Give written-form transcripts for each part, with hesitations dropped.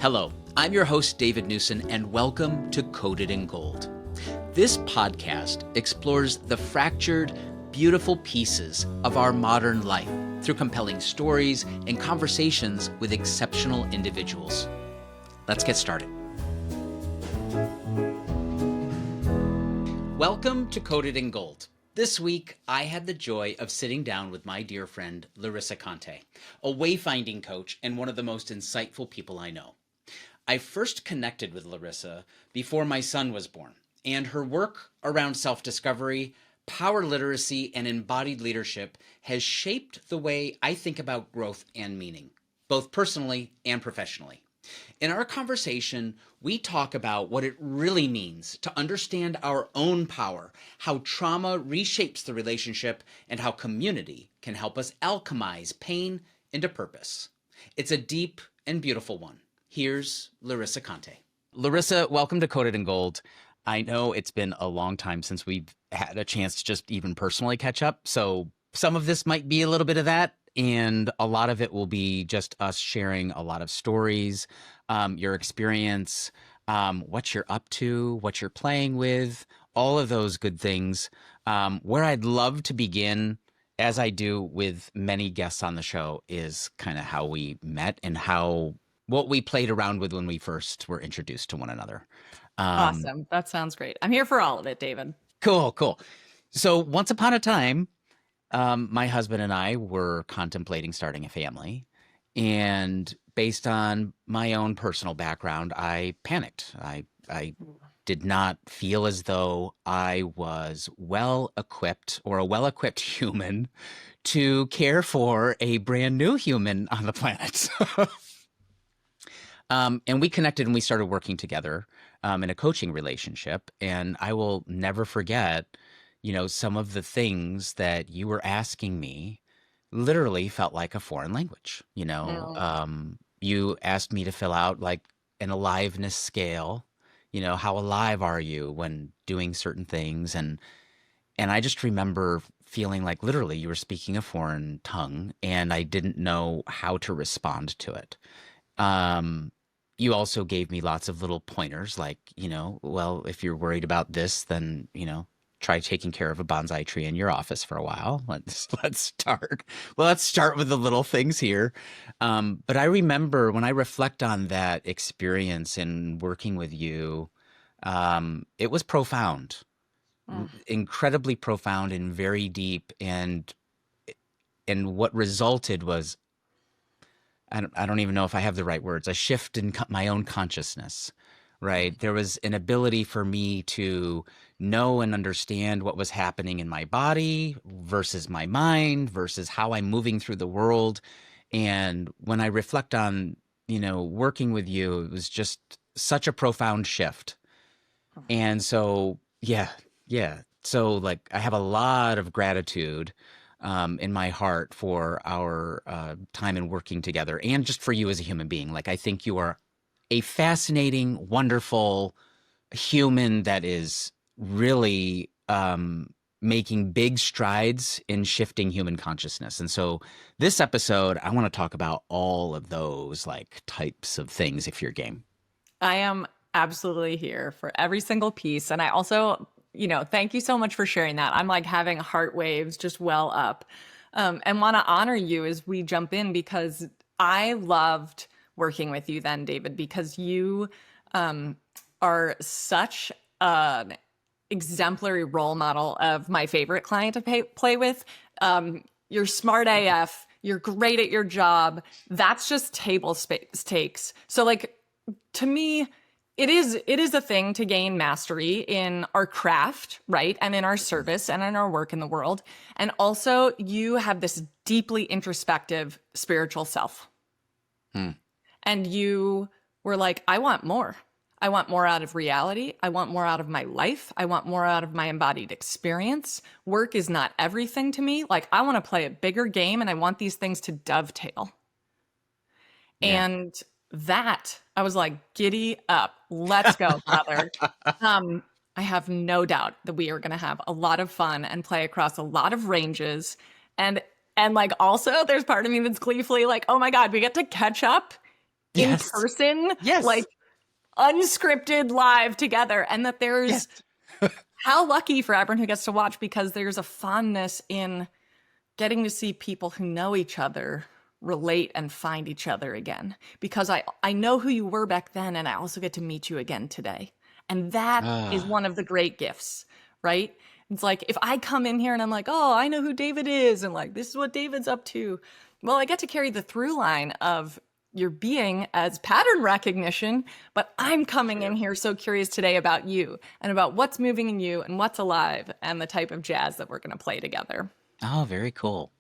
Hello, I'm your host, David Newson, and welcome to Coded in Gold. This podcast explores the fractured, beautiful pieces of our modern life through compelling stories and conversations with exceptional individuals. Let's get started. Welcome to Coded in Gold. This week, I had the joy of sitting down with my dear friend, Larissa Conte, a wayfinding coach and one of the most insightful people I know. I first connected with Larissa before my son was born, and her work around self-discovery, power literacy, and embodied leadership has shaped the way I think about growth and meaning, both personally and professionally. In our conversation, we talk about what it really means to understand our own power, how trauma reshapes the relationship, and how community can help us alchemize pain into purpose. It's a deep and beautiful one. Here's Larissa Conte. Larissa, welcome to Coded in Gold. I know it's been a long time since we've had a chance to just even personally catch up, so some of this might be a little bit of that, and a lot of it will be just us sharing a lot of stories, your experience, what you're up to, what you're playing with, all of those good things. Where I'd love to begin, as I do with many guests on the show, is kind of how we met and what we played around with when we first were introduced to one another. Awesome. That sounds great. I'm here for all of it, David. Cool. So once upon a time, my husband and I were contemplating starting a family, and based on my own personal background, I panicked. I did not feel as though I was well-equipped or a well-equipped human to care for a brand new human on the planet. And we connected and we started working together in a coaching relationship. And I will never forget, some of the things that you were asking me literally felt like a foreign language. You asked me to fill out like an aliveness scale. How alive are you when doing certain things? And I just remember feeling like literally you were speaking a foreign tongue and I didn't know how to respond to it. You also gave me lots of little pointers like, well, if you're worried about this, then, try taking care of a bonsai tree in your office for a while. Let's start. Well, let's start with the little things here. But I remember when I reflect on that experience in working with you, it was profound, incredibly profound and very deep. And what resulted was, I don't even know if I have the right words, a shift in my own consciousness, right? There was an ability for me to know and understand what was happening in my body versus my mind versus how I'm moving through the world. And when I reflect on, working with you, it was just such a profound shift. And so, yeah. So like, I have a lot of gratitude in my heart for our time in working together and just for you as a human being. Like, I think you are a fascinating, wonderful human that is really making big strides in shifting human consciousness. And so this episode, I want to talk about all of those like types of things if you're game. I am absolutely here for every single piece. And I also, thank you so much for sharing that. I'm like having heart waves just well up and want to honor you as we jump in because I loved working with you then, David, because you are such an exemplary role model of my favorite client to play with. You're smart AF. You're great at your job. That's just table stakes. So like, to me, it is a thing to gain mastery in our craft, right? And in our service and in our work in the world. And also you have this deeply introspective spiritual self. And you were like, I want more. I want more out of reality. I want more out of my life. I want more out of my embodied experience. Work is not everything to me. Like, I want to play a bigger game and I want these things to dovetail. Yeah. And that, I was like, giddy up. Let's go, brother. I have no doubt that we are going to have a lot of fun and play across a lot of ranges. And like, also there's part of me that's gleefully like, oh my God, we get to catch up in Yes. person, like Yes. unscripted live together. And that Yes. there's how lucky for everyone who gets to watch, because there's a fondness in getting to see people who know each other relate and find each other again. Because I know who you were back then, and I also get to meet you again today. And that is Ah, one of the great gifts, right? It's like if I come in here and I'm like, oh, I know who David is, and like, this is what David's up to. Well, I get to carry the through line of your being as pattern recognition, but I'm coming in true. here so curious today about you and about what's moving in you and what's alive and the type of jazz that we're going to play together. Oh, very cool.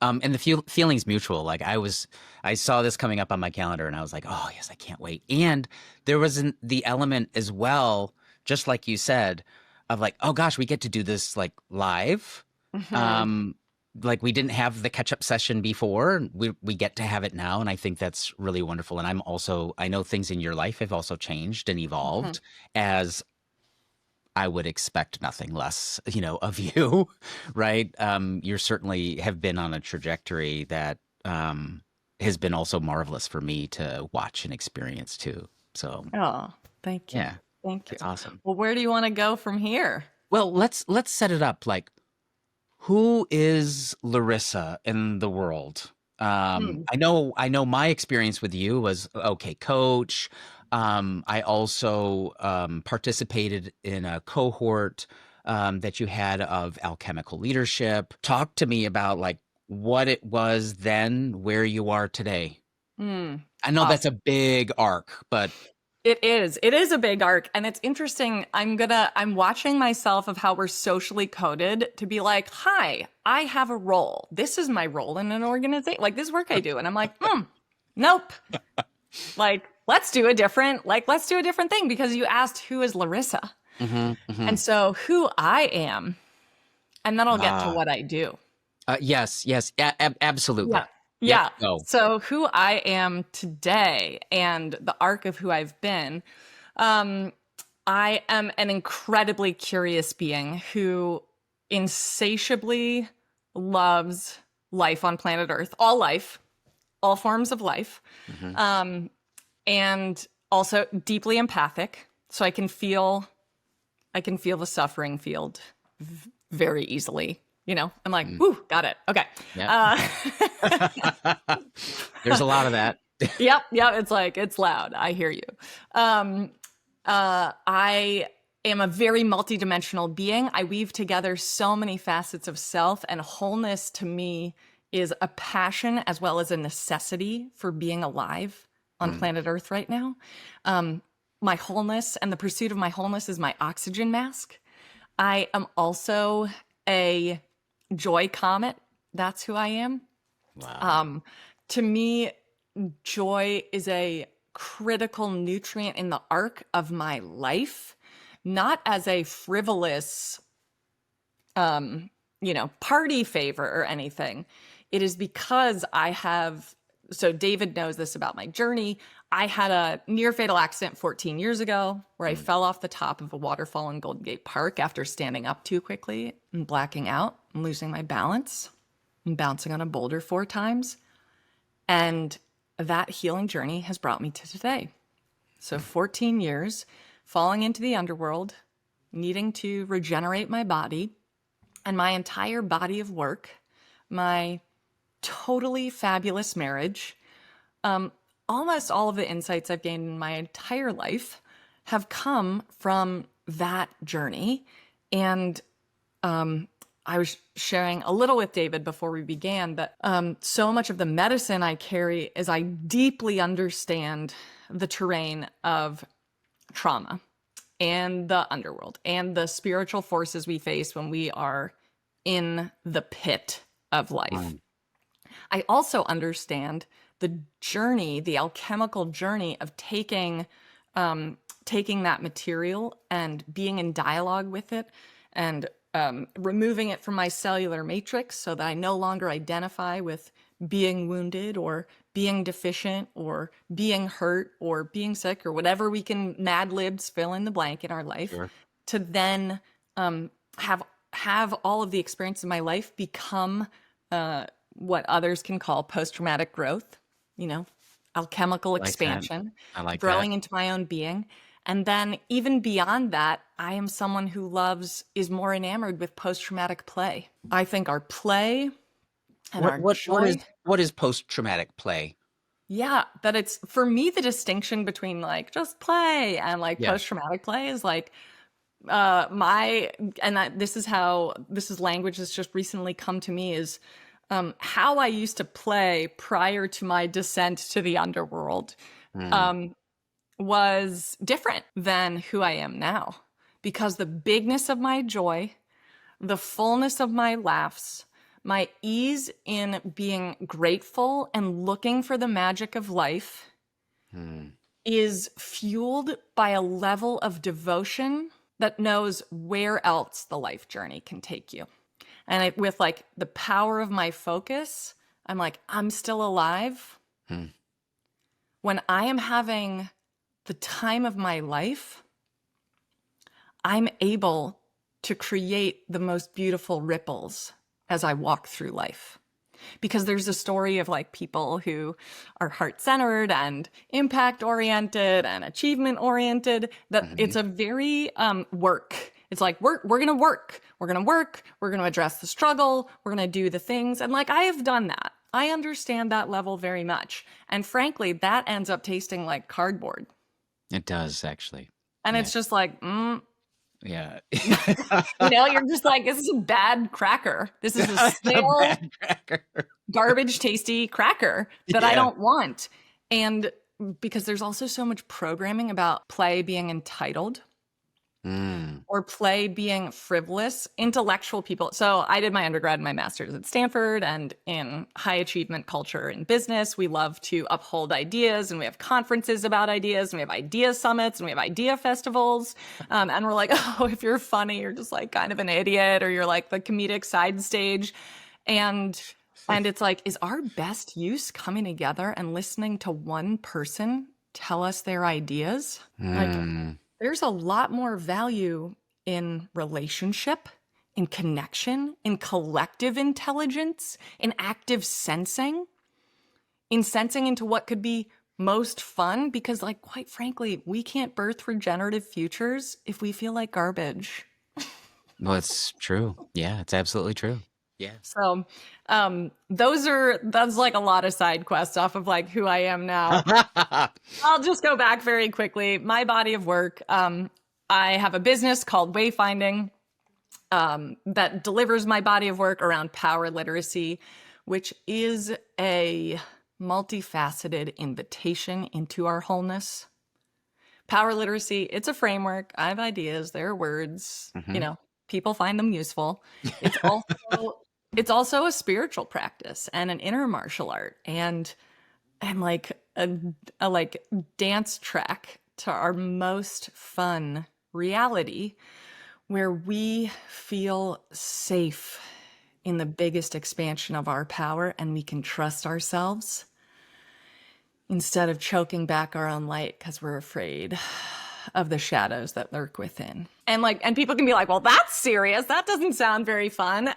And the feeling's mutual. Like I saw this coming up on my calendar, and I was like, oh yes, I can't wait. And there was the element as well, just like you said, of like, oh gosh, we get to do this like live. Hmm. Um, like we didn't have the catch up session before. We get to have it now, and I think that's really wonderful. And I know things in your life have also changed and Hmm. evolved as I would expect nothing less, of you, right? You certainly have been on a trajectory that has been also marvelous for me to watch and experience too. So, Oh, thank you. yeah, Thank you. that's awesome. Well, where do you want to go from here? Well, let's set it up. Like, who is Larissa in the world? Hmm. I know my experience with you was okay, coach. I also participated in a cohort that you had of alchemical leadership. Talk to me about like what it was then, where you are today. Hmm. I know that's a big arc, but It is. It is a big arc. And it's interesting. I'm watching myself of how we're socially coded to be like, hi, I have a role. This is my role in an organization. Like this work I do. And I'm like, nope. Let's do a different thing because you asked who is Larissa. mhm, mhm. And so who I am, and then I'll get to Ah, what I do. yes, yes, Yeah. absolutely. Yep, Yeah. go. So who I am today and the arc of who I've been. Um, I am an incredibly curious being who insatiably loves life on planet Earth, all life, all forms of life, Mhm. um, and also deeply empathic. So I can feel the suffering field very easily. I'm like, Mm, whoo, got it. Okay. yep. Uh, There's a lot of that. yep, yep. It's like it's loud. I hear you. Um, I am a very multidimensional being. I weave together so many facets of self, and wholeness to me is a passion as well as a necessity for being alive on Mm, planet Earth right now. Um, my wholeness and the pursuit of my wholeness is my oxygen mask. I am also a joy comet. That's who I am. wow. Um, to me, joy is a critical nutrient in the arc of my life, not as a frivolous, um, party favor or anything. It is because so David knows this about my journey. I had a near fatal accident 14 years ago where I Mm, fell off the top of a waterfall in Golden Gate Park after standing up too quickly and blacking out and losing my balance and bouncing on a boulder 4 times. And that healing journey has brought me to today. So mm, 14 years falling into the underworld, needing to regenerate my body and my entire body of work, my totally fabulous marriage, um, almost all of the insights I've gained in my entire life have come from that journey. And I was sharing a little with David before we began that so much of the medicine I carry is I deeply understand the terrain of trauma and the underworld and the spiritual forces we face when we are in the pit of life. mm, I also understand the journey, the alchemical journey of taking that material and being in dialogue with it and removing it from my cellular matrix so that I no longer identify with being wounded or being deficient or being hurt or being sick or whatever we can mad libs fill in the blank in our life sure. to then um, have have all of the experience of my life become what others can call post-traumatic growth. You know, alchemical Like that. expansion, I like that. growing into my own being. And then even beyond that, I am someone who is more enamored with post-traumatic play. I think our play and What our what what is joy, what is post-traumatic play? yeah, that it's for me the distinction between like just play and like Yeah. post-traumatic play is like my and this is language that's just recently come to me is how I used to play prior to my descent to the underworld Mm, um, was different than who I am now because the bigness of my joy, the fullness of my laughs, my ease in being grateful and looking for the magic of life mm, is fueled by a level of devotion that knows where else the life journey can take you. And with like the power of my focus, I'm like, I'm still alive. mm, When I am having the time of my life, I'm able to create the most beautiful ripples as I walk through life. Because there's a story of like people who are heart centered and impact oriented and achievement oriented, that it's mhm. a very work. It's like we're gonna work, we're gonna address the struggle, we're gonna do the things. And like I have done that. I understand that level very much. And frankly, that ends up tasting like cardboard. It does actually. And Yeah. it's just like, Yeah. you're just like, this is a bad cracker. This is a It's a stale bad cracker. garbage tasty cracker that I Yeah. don't want. And because there's also so much programming about play being entitled Mm, or play being frivolous, intellectual people. So I did my undergrad and my master's at Stanford, and in high achievement culture in business, we love to uphold ideas, and we have conferences about ideas, and we have idea summits, and we have idea festivals. And we're like, oh, if you're funny, you're just like kind of an idiot, or you're like the comedic side stage. And it's like, is our best use coming together and listening to one person tell us their ideas? Like, mm, there's a lot more value in relationship, in connection, in collective intelligence, in active sensing, in sensing into what could be most fun. Because, like, quite frankly, we can't birth regenerative futures if we feel like garbage. well, it's true. Yeah, it's absolutely true. Yeah. So, that's like a lot of side quests off of like who I am now. I'll just go back very quickly. My body of work. I have a business called Wayfinding that delivers my body of work around power literacy, which is a multifaceted invitation into our wholeness. Power literacy, it's a framework. I have ideas, there are words, Mhm. people find them useful. It's also it's also a spiritual practice and an inner martial art and like a like dance track to our most fun reality where we feel safe in the biggest expansion of our power and we can trust ourselves instead of choking back our own light because we're afraid of the shadows that lurk within. And people can be like, well, that's serious. That doesn't sound very fun.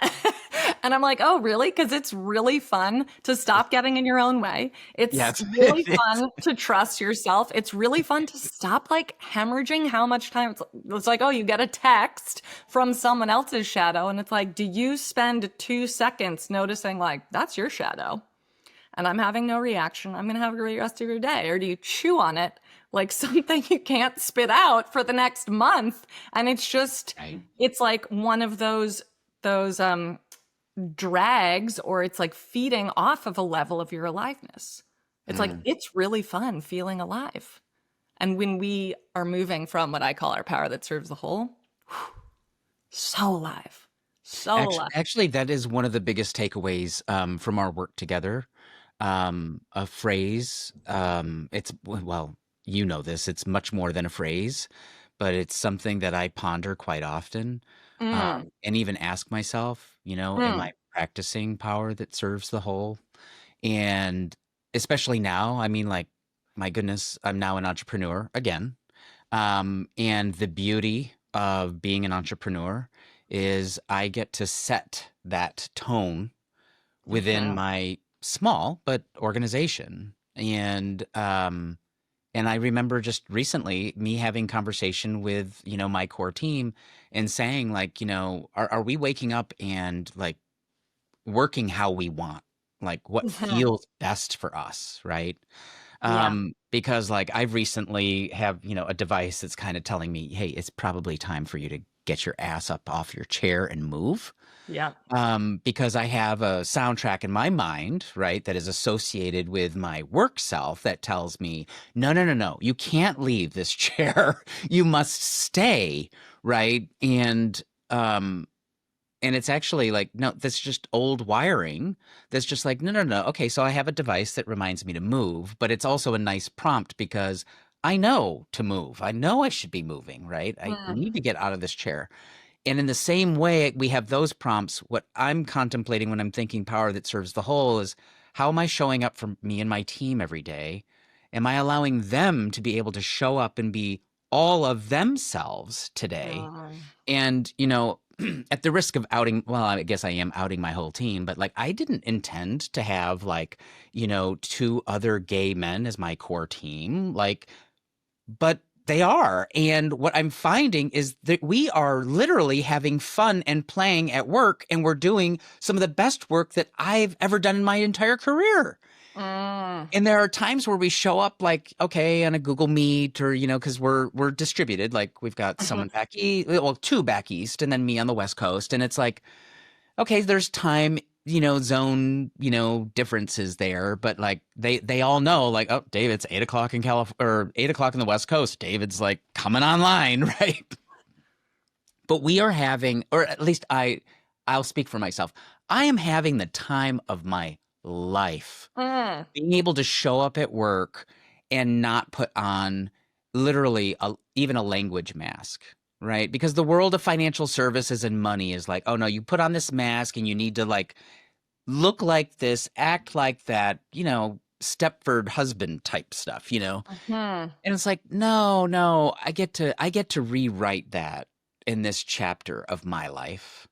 And I'm like, oh, really? Because it's really fun to stop getting in your own way. It's Yes, really it is. fun to trust yourself. It's really fun to stop like hemorrhaging how much time it's like, oh, you get a text from someone else's shadow. And it's like, do you spend 2 seconds noticing like, that's your shadow? And I'm having no reaction. I'm going to have a great rest of your day. Or do you chew on it like something you can't spit out for the next month? And Right? it's like one of those drags, or it's like feeding off of a level of your aliveness. It's like, Mm. it's really fun feeling alive. And when we are moving from what I call our power that serves the whole, so alive, so alive. Actually, that is one of the biggest takeaways, from our work together. A phrase, it's well, you know this, it's much more than a phrase, but it's something that I ponder quite often, Mm, and even ask myself, am mm, I practicing power that serves the whole? And especially now, I mean, like, my goodness, I'm now an entrepreneur again. And the beauty of being an entrepreneur is I get to set that tone within mhm. my small but organization. And and I remember just recently me having conversation with, my core team and saying like, are we waking up and like working how we want? Like what Mhm. feels best for us, right? Yeah. Because like I've recently have, a device that's kind of telling me, hey, it's probably time for you to get your ass up off your chair and move. Yeah. Because I have a soundtrack in my mind, right, that is associated with my work self that tells me, no, no, no, no, you can't leave this chair. You must stay, right? Um, and it's actually like, no, that's just old wiring. That's just like, no, no, no. Okay, so I have a device that reminds me to move, but it's also a nice prompt because I know to move. I know I should be moving, right? I Mm. need to get out of this chair. And in the same way, we have those prompts. What I'm contemplating when I'm thinking power that serves the whole is how am I showing up for me and my team every day? Am I allowing them to be able to show up and be all of themselves today? Mm. And, at the risk of outing, well, I guess I am outing my whole team, but like I didn't intend to have like, two other gay men as my core team. Like, but they are. And what I'm finding is that we are literally having fun and playing at work, and we're doing some of the best work that I've ever done in my entire career. Mm. And there are times where we show up like, okay, on a Google Meet or, because we're distributed. Like we've got Mhm. someone back east, well, two back east, and then me on the West Coast. And it's like, okay, there's time, zone, differences there, but like they all know, like, oh, David's 8 o'clock in California or 8 o'clock in the West Coast. David's like coming online, right? But we are having, or at least I'll speak for myself. I am having the time of my life Mm. being able to show up at work and not put on literally even a language mask, right? Because the world of financial services and money is like, oh no, you put on this mask and you need to like look like this, act like that, Stepford husband type stuff, Mhm. And it's like, no, no, I get to rewrite that in this chapter of my life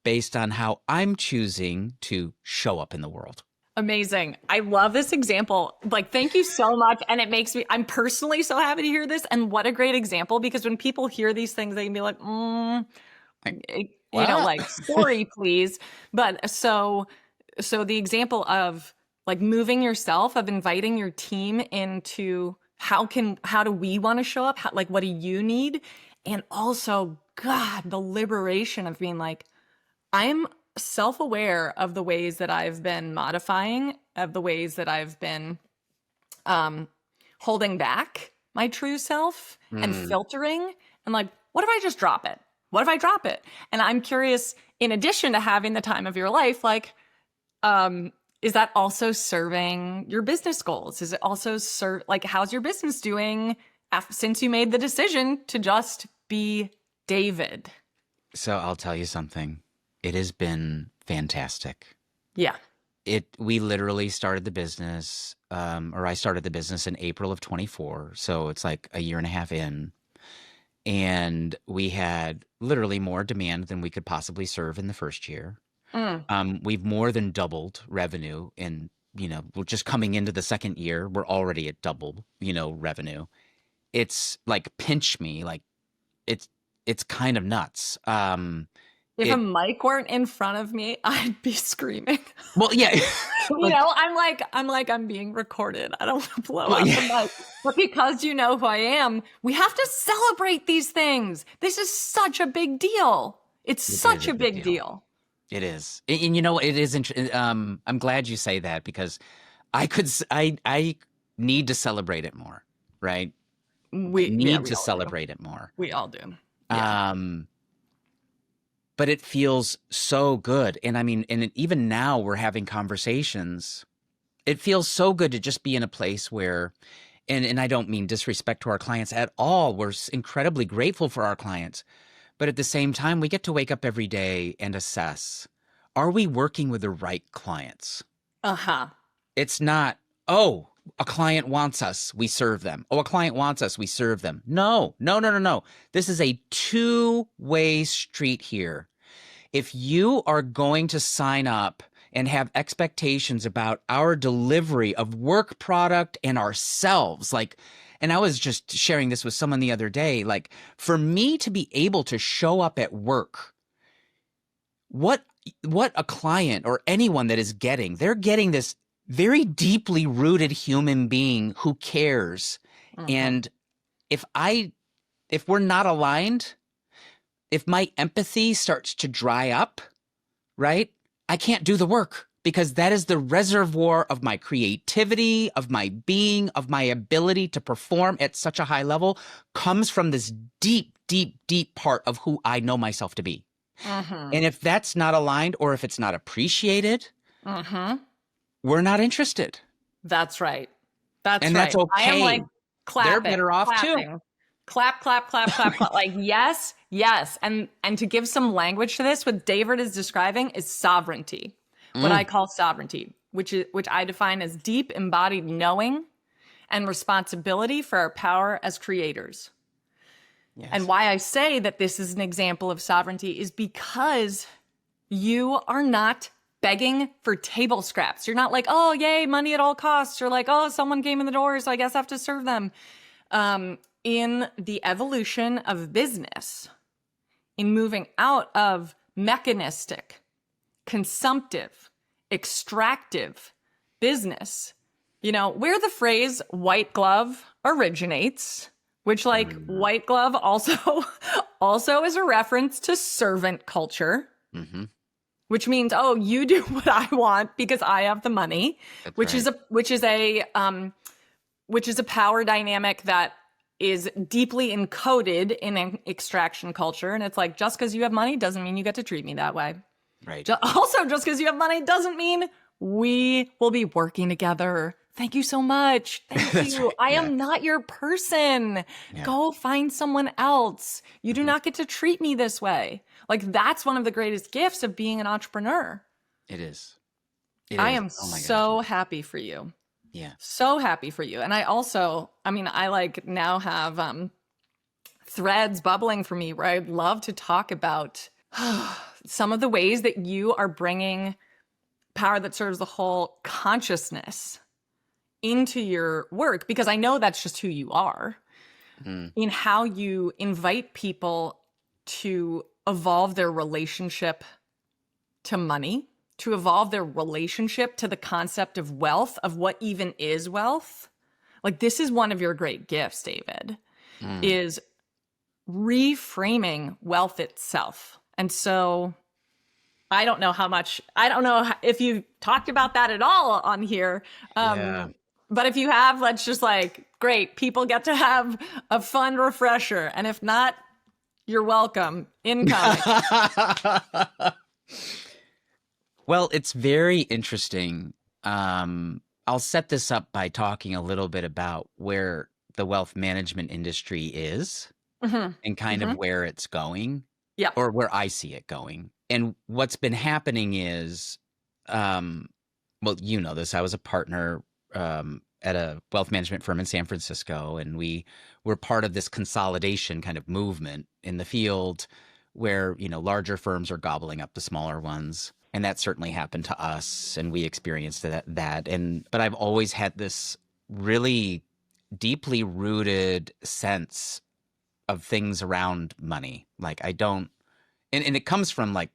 based on how I'm choosing to show up in the world. Amazing. I love this example. Like, thank you so much. And it makes me, I'm personally so happy to hear this. And what a great example, because when people hear these things, they can be like, Like, what? like, story, please. But so the example of like moving yourself, of inviting your team into how do we want to show up? How, like, what do you need? And also, God, the liberation of being like, I'm self aware of the ways that I've been modifying, of the ways that I've been um, holding back my true self and Hmm. filtering. And like, what if I just drop it? What if I drop it? And I'm curious, in addition to having the time of your life, like, is that also serving your business goals? Is it also serve, like, how's your business doing since you made the decision to just be David? So I'll tell you something. It has been fantastic. Yeah. We literally started the business, or I started the business in April of 24. So it's like a year and a half in. And we had literally more demand than we could possibly serve in the first year. Mm. We've more than doubled revenue in, we're just coming into the second year. We're already at double, revenue. It's like pinch me, like it's it's kind of nuts. If a It mic weren't in front of me, I'd be screaming. well, yeah, You like know, I'm being recorded. I don't want to blow well, out yeah, the mic. But because you know who I am, we have to celebrate these things. This is such a big deal. It's it is such a a big big deal. deal. It is, and it is. I'm glad you say that because I need to celebrate it more, right? I Yeah, need we to all do. celebrate it more. We all do. Yeah. Um, but it feels so good. And I mean, even now we're having conversations. It feels so good to just be in a place where, and I don't mean disrespect to our clients at all. We're incredibly grateful for our clients. But at the same time, we get to wake up every day and assess, are we working with the right clients? Uh-huh. It's not, oh, a client wants us, we serve them. Oh, a client wants us, we serve them. No, no, no, no, no. This is a two-way street here. If you are going to sign up and have expectations about our delivery of work product and ourselves. Like, and I was just sharing this with someone the other day, like for me to be able to show up at work, what a client or anyone that is getting, they're getting this very deeply rooted human being who cares. Mhm. And if I if we're not aligned, if my empathy starts to dry up, right? I can't do the work because that is the reservoir of my creativity, of my being, of my ability to perform at such a high level comes from this deep, deep, deep part of who I know myself to be. Mhm. And if that's not aligned or if it's not appreciated, Mhm. we're not interested. That's right. That's And that's right. I am like okay. They're clapping, better off too. clapping. Clap, clap, clap, clap, clap. Like yes, yes. And to give some language to this, what David is describing is sovereignty. What I Mm, call sovereignty, which I define as deep embodied knowing and responsibility for our power as creators. And yes. why I say that this is an example of sovereignty is because you are not begging for table scraps. You're not like, oh, yay, money at all costs. You're like, oh, someone came in the door, so I guess I have to serve them. In the evolution of business, in moving out of mechanistic, consumptive, extractive business, where the phrase white glove originates, which like Mm, white glove also also is a reference to servant culture, mm-hmm. which means, oh, you do what I want because I have the money, That's which is right. a power dynamic that is deeply encoded in an extraction culture. And it's like, just because you have money doesn't mean you get to treat me that way. Right. Also, just because you have money doesn't mean we will be working together. Thank you so much. Thank That's you. right. I Yeah. am not your person. Yeah. Go find someone else. You do Hmm. not get to treat me this way. Like, that's one of the greatest gifts of being an entrepreneur. It is. It I is. am Oh my gosh. so happy for you. Yeah. So happy for you. And I like now have threads bubbling for me where I'd love to talk about some of the ways that you are bringing power that serves the whole consciousness into your work, because I know that's just who you are, Mm, in how you invite people to evolve their relationship to money, to evolve their relationship to the concept of wealth, of what even is wealth. Like, this is one of your great gifts, David, mm. is reframing wealth itself. And so I don't know if you've talked about that at all on here. Yeah. But if you have, let's just like, great, people get to have a fun refresher. And if not, you're welcome. Incoming. Well, it's very interesting. I'll set this up by talking a little bit about where the wealth management industry is Hmm. and kind of Hmm. where it's going Yeah. or where I see it going. And what's been happening is, um, well, you know this. I was a partner at a wealth management firm in San Francisco, and we were part of this consolidation kind of movement in the field where, larger firms are gobbling up the smaller ones. And that certainly happened to us, and we experienced that. But I've always had this really deeply rooted sense of things around money. Like I don't, and it comes from like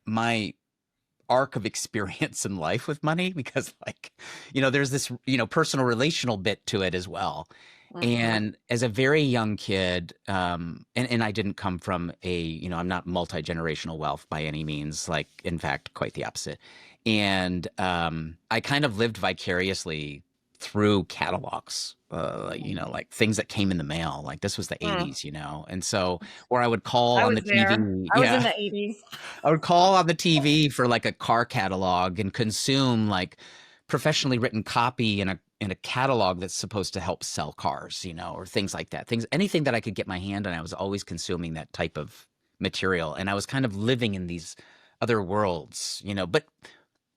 my arc of experience in life with money because like there's this personal relational bit to it as well. Hmm. And as a very young kid, and I didn't come from I'm not multi-generational wealth by any means, like in fact quite the opposite. And I kind of lived vicariously through catalogs, like things that came in the mail. Like this was the Mm. 80s, and so, or I would call I on was the there. TV. I was in Yeah. the 80s. I would call on the TV for like a car catalog and consume like professionally written copy in a catalog that's supposed to help sell cars, or things like that. Anything that I could get my hand on, I was always consuming that type of material. And I was kind of living in these other worlds, but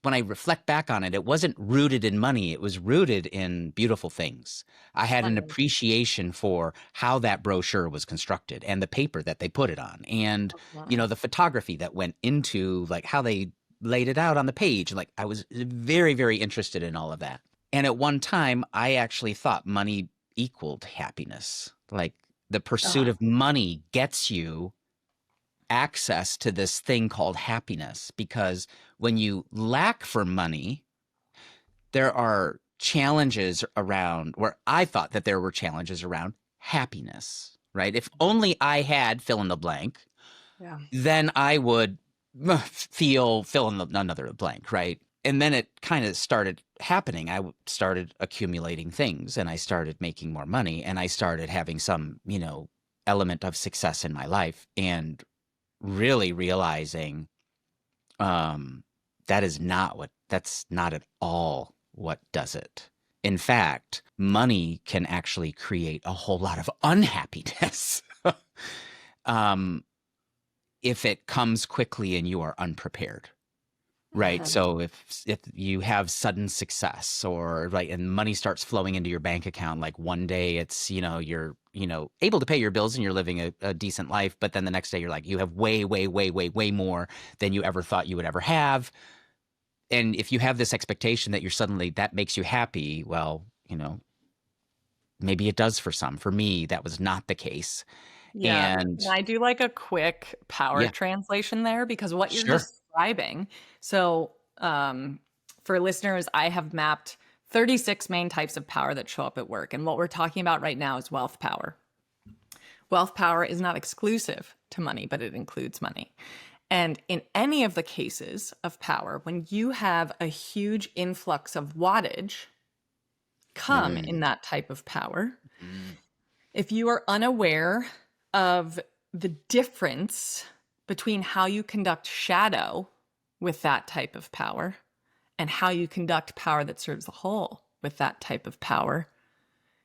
when I reflect back on it, it wasn't rooted in money. It was rooted in beautiful things. I had an Mhm. appreciation for how that brochure was constructed and the paper that they put it on and, Mhm. the photography that went into like how they laid it out on the page. Like I was very, very interested in all of that. And at one time, I actually thought money equaled happiness. Like the pursuit Uh-huh. of money gets you access to this thing called happiness. Because when you lack for money, there are challenges around where I thought that there were challenges around happiness, right? If only I had fill in the blank, Yeah. then I would feel fill in another blank, right? And then it kind of started happening. Started accumulating things and I started making more money and I started having some, element of success in my life and really realizing um, that's not at all what does it. In fact, money can actually create a whole lot of unhappiness. um, if it comes quickly and you are unprepared, right? Mhm. So if you have sudden success or right and money starts flowing into your bank account, like one day it's you're able to pay your bills and you're living a decent life, but then the next day you're like you have way way way way way more than you ever thought you would ever have. And if you have this expectation that you're suddenly that makes you happy, well, maybe it does for some. For me, that was not the case. Yeah. And And I do like a quick power yeah, translation there because what you're sure. describing. So, for listeners, I have mapped 36 main types of power that show up at work. And what we're talking about right now is wealth power. Wealth power is not exclusive to money, but it includes money. And in any of the cases of power, when you have a huge influx of wattage come in Mm, that type of power, mm, if you are unaware of the difference between how you conduct shadow with that type of power and how you conduct power that serves the whole with that type of power,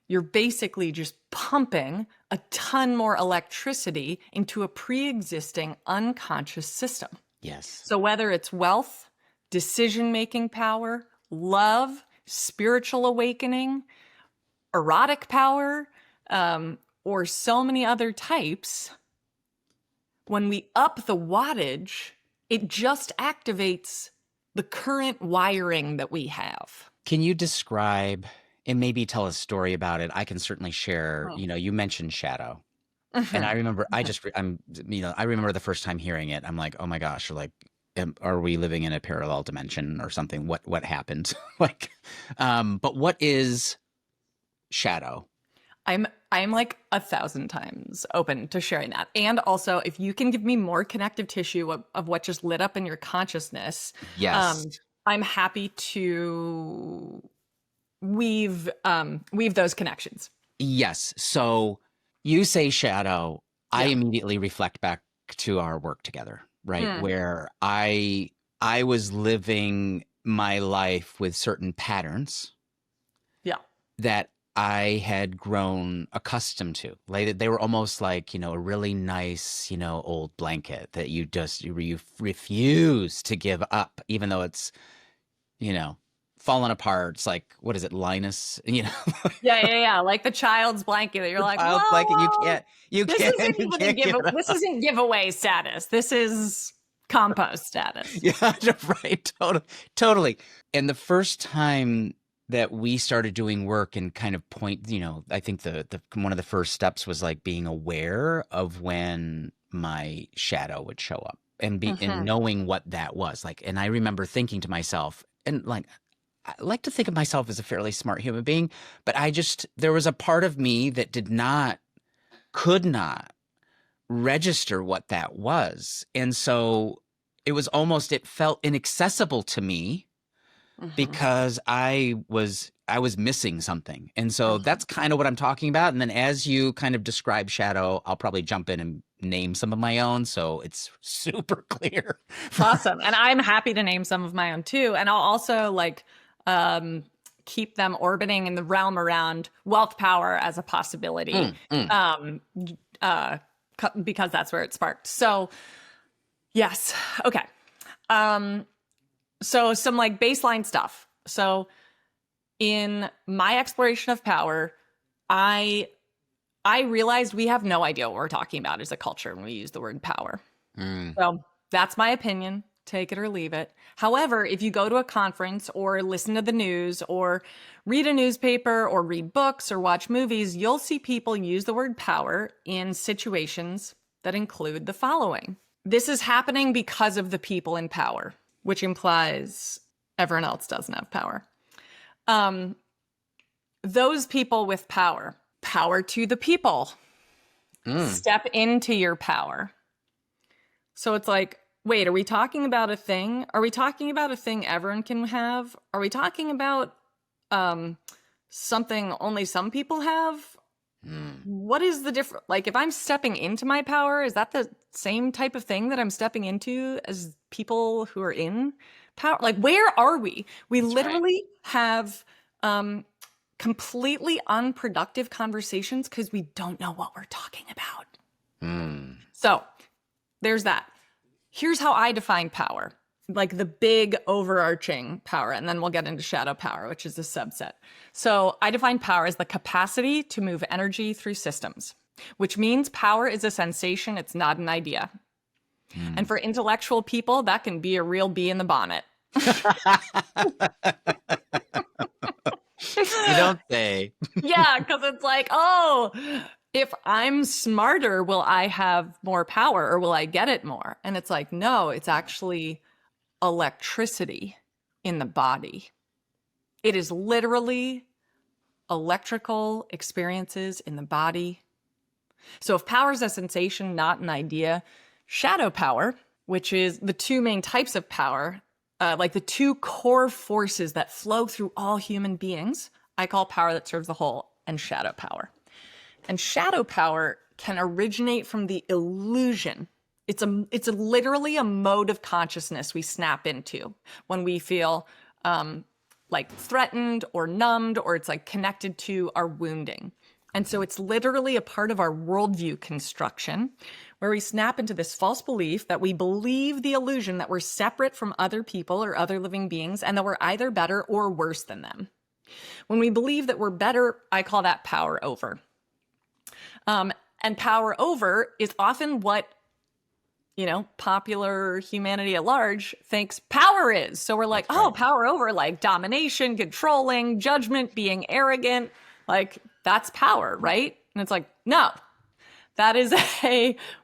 you're basically just pumping a ton more electricity into a pre existing unconscious system. yes. So, whether it's wealth, decision making power, love, spiritual awakening, erotic power, or so many other types, when we up the wattage, it just activates the current wiring that we have. Can you describe and maybe tell a story about it? I can certainly share, Oh. you mentioned shadow. And I Mhm. remember I Mhm. just I'm I remember the first time hearing it. I'm like, "Oh my gosh, like are we living in a parallel dimension or something? What happened?" Like but what is shadow? I'm like 1,000 times open to sharing that. And also, if you can give me more connective tissue of what just lit up in your consciousness, Yes. I'm happy to weave those connections. Yes. So you say shadow, I Yeah. immediately reflect back to our work together, right? Mm, Where I was living my life with certain patterns yeah. that I had grown accustomed to. Like they were almost like, a really nice, old blanket that you refuse to give up, even though it's, you know, fallen apart. It's like, what is it, Linus? Yeah, yeah, yeah. Like the child's blanket that you're The like, child's whoa, blanket. whoa. You can't give it This up. isn't giveaway status. This is compost status. Yeah, right. Totally. Totally. And the first time that we started doing work and kind of I think the one of the first steps was like being aware of when my shadow would show up and Hmm. knowing what that was. Like, and I remember thinking to myself, and like I like to think of myself as a fairly smart human being, but there was a part of me that could not register what that was. And so it felt inaccessible to me Hmm. because I was missing something. And so that's kind of what I'm talking about. And then as you kind of describe shadow, I'll probably jump in and name some of my own so it's super clear. Awesome. And I'm happy to name some of my own too. And I'll also um, keep them orbiting in the realm around wealth power as a possibility. Mm, mm. Um, uh, because that's where it sparked. So, yes. Okay. Um, so some like baseline stuff. So in my exploration of power, I I realized we have no idea what we're talking about as a culture when we use the word power. Mm. So that's my opinion. take it or leave it. However, if you go to a conference or listen to the news or read a newspaper or read books or watch movies, you'll see people use the word power in situations that include the following. This is happening because of the people in power, which implies everyone else doesn't have power. Those people with power, power to the people. Step into your power. So it's like, wait, are we talking about a thing? Are we talking about a thing everyone can have? Are we talking about something only some people have? What is the difference? Like, if I'm stepping into my power, is that the same type of thing that I'm stepping into as people who are in power? Like, where are we? We literally have completely unproductive conversations because we don't know what we're talking about. So there's that. Here's how I define power, like the big overarching power, and then we'll get into shadow power, which is a subset. So I define power as the capacity to move energy through systems, which means power is a sensation, it's not an idea. And for intellectual people, that can be a real bee in the bonnet. You don't say. Yeah, because it's like, oh, if I'm smarter, will I have more power or will I get it more? And it's like, no, it's actually electricity in the body. It is literally electrical experiences in the body. So if power is a sensation, not an idea, shadow power, which is the two main types of power, like the two core forces that flow through all human beings, I call power that serves the whole and shadow power. And shadow power can originate from the illusion. It's literally a mode of consciousness we snap into when we feel like threatened or numbed, or it's like connected to our wounding. And so it's literally a part of our worldview construction where we snap into this false belief that we believe the illusion that we're separate from other people or other living beings and that we're either better or worse than them. When we believe that we're better, I call that power over. And power over is often what, popular humanity at large thinks power is. So we're like, oh, power over, like domination, controlling, judgment, being arrogant, like that's power, right? And it's like, no, that is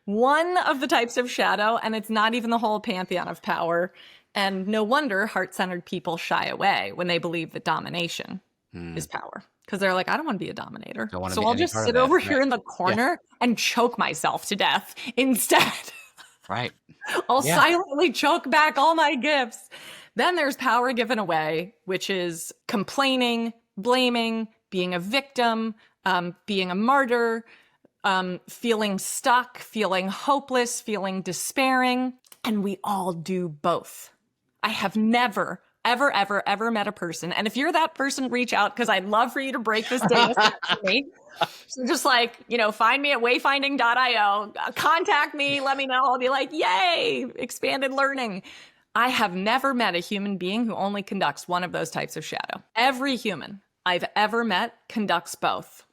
one of the types of shadow, and it's not even the whole pantheon of power. And no wonder heart-centered people shy away when they believe that domination is power. Because they're like, I don't want to be a dominator. So I'll just sit over here in the corner and choke myself to death instead. Right. I'll silently choke back all my gifts. Then there's power given away, which is complaining, blaming, being a victim, being a martyr, feeling stuck, feeling hopeless, feeling despairing. And we all do both. I have never, ever, ever, ever met a person. And if you're that person, reach out because I'd love for you to break this data set for me. So just like, find me at wayfinding.io, contact me, let me know. I'll be like, yay, expanded learning. I have never met a human being who only conducts one of those types of shadow. Every human I've ever met conducts both.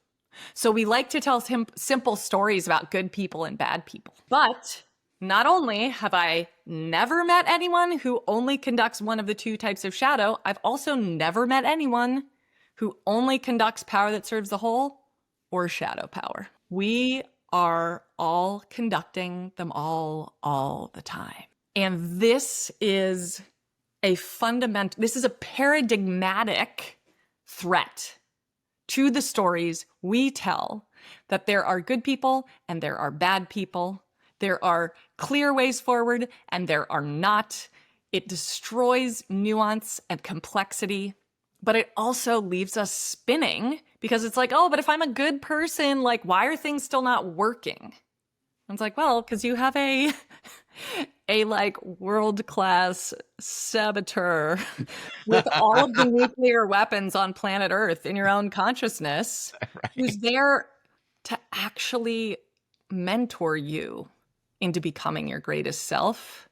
So we like to tell simple stories about good people and bad people. But not only have I never met anyone who only conducts one of the two types of shadow, I've also never met anyone who only conducts power that serves the whole or shadow power. We are all conducting them all the time. And this is a paradigmatic threat to the stories we tell that there are good people and there are bad people. There are clear ways forward and there are not. It destroys nuance and complexity, but it also leaves us spinning because it's like, oh, but if I'm a good person, like, why are things still not working? And it's like, well, because you have a like world-class saboteur with all of the nuclear weapons on planet Earth in your own consciousness, who's there to actually mentor you into becoming your greatest self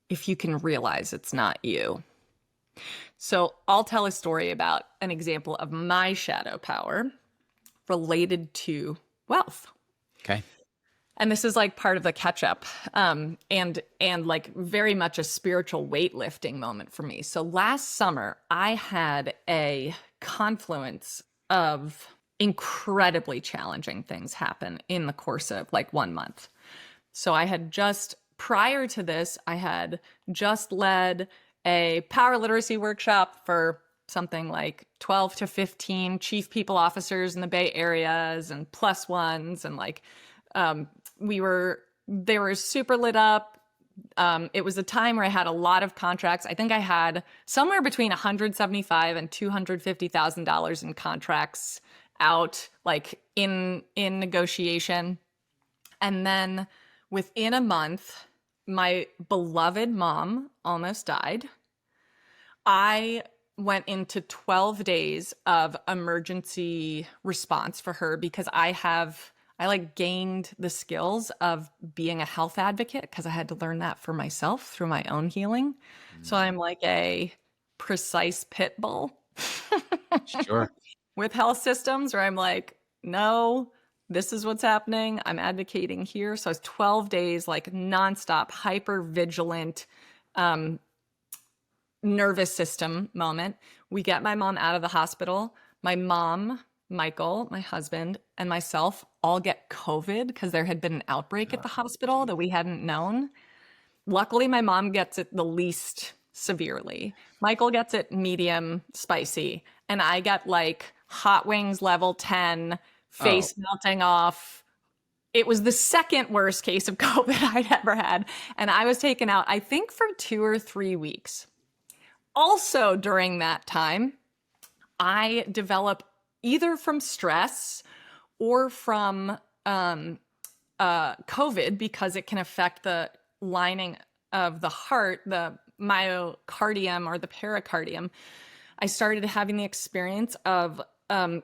if you can realize it's not you. So I'll tell a story about an example of my shadow power related to wealth. Okay. And this is like part of the catch up, and like very much a spiritual weightlifting moment for me. So last summer I had a confluence of incredibly challenging things happen in the course of like 1 month. So I had just, prior to this, I had just led a power literacy workshop for something like 12 to 15 chief people officers in the Bay Areas and plus ones. And like, they were super lit up. It was a time where I had a lot of contracts. I think I had somewhere between $175,000 and $250,000 in contracts out, like in negotiation. And then within a month, my beloved mom almost died. I went into 12 days of emergency response for her because I like gained the skills of being a health advocate because I had to learn that for myself through my own healing. So I'm like a precise pit bull Sure. with health systems where I'm like, no, this is what's happening. I'm advocating here. So it's 12 days, like nonstop, hyper vigilant, nervous system moment. We get my mom out of the hospital. My mom, Michael, my husband, and myself all get COVID because there had been an outbreak at the hospital that we hadn't known. Luckily, my mom gets it the least severely. Michael gets it medium spicy, and I get like hot wings level 10, Oh, face melting off. It was the second worst case of COVID I'd ever had. And I was taken out, I think, for 2 or 3 weeks. Also, during that time, I develop either from stress or from COVID because it can affect the lining of the heart, the myocardium or the pericardium. I started having the experience of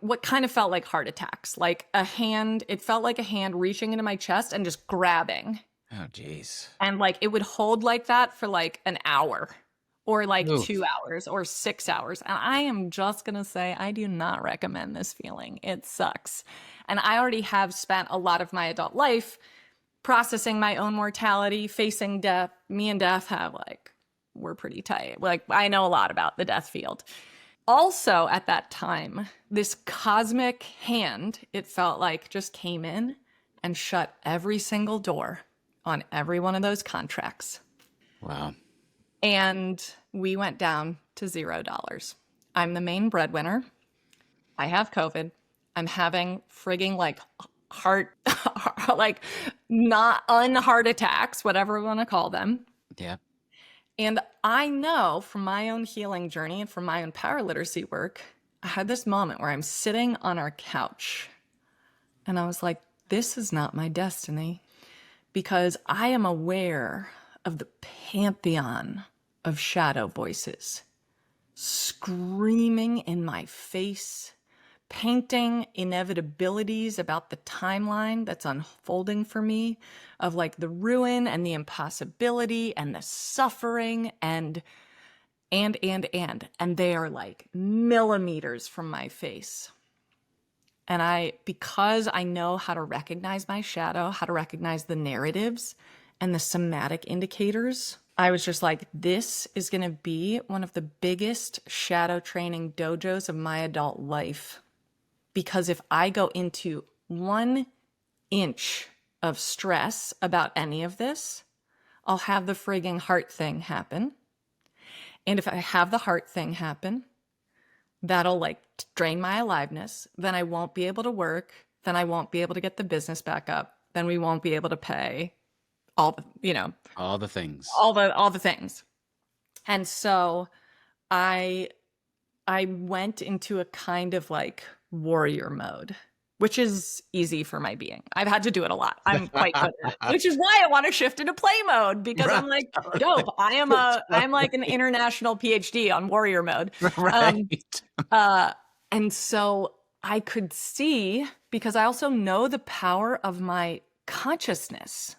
what kind of felt like heart attacks, like it felt like a hand reaching into my chest and just grabbing. oh, geez. And like it would hold like that for like an hour or like Oof. 2 hours or 6 hours. And I am just going to say, I do not recommend this feeling. It sucks. And I already have spent a lot of my adult life processing my own mortality, facing death. Me and death we're pretty tight. Like, I know a lot about the death field. Also, at that time, this cosmic hand, it felt like, just came in and shut every single door on every one of those contracts. Wow. And we went down to $0. I'm the main breadwinner. I have COVID. I'm having frigging like heart, like not unheart attacks, whatever we want to call them. Yeah. And I know from my own healing journey and from my own power literacy work, I had this moment where I'm sitting on our couch and I was like, this is not my destiny because I am aware of the pantheon of shadow voices screaming in my face, painting inevitabilities about the timeline that's unfolding for me of like the ruin and the impossibility and the suffering and they are like millimeters from my face. And because I know how to recognize my shadow, how to recognize the narratives and the somatic indicators, I was just like, this is going to be one of the biggest shadow training dojos of my adult life. Because if I go into 1 inch of stress about any of this, I'll have the frigging heart thing happen. And if I have the heart thing happen, that'll like drain my aliveness. Then I won't be able to work. Then I won't be able to get the business back up. Then we won't be able to pay all the, All the things. all the things. And so I went into a kind of like warrior mode, which is easy for my being. I've had to do it a lot. I'm quite good at it, which is why I want to shift into play mode because I'm like, dope. I'm like an international PhD on warrior mode. Right. And so I could see, because I also know the power of my consciousness,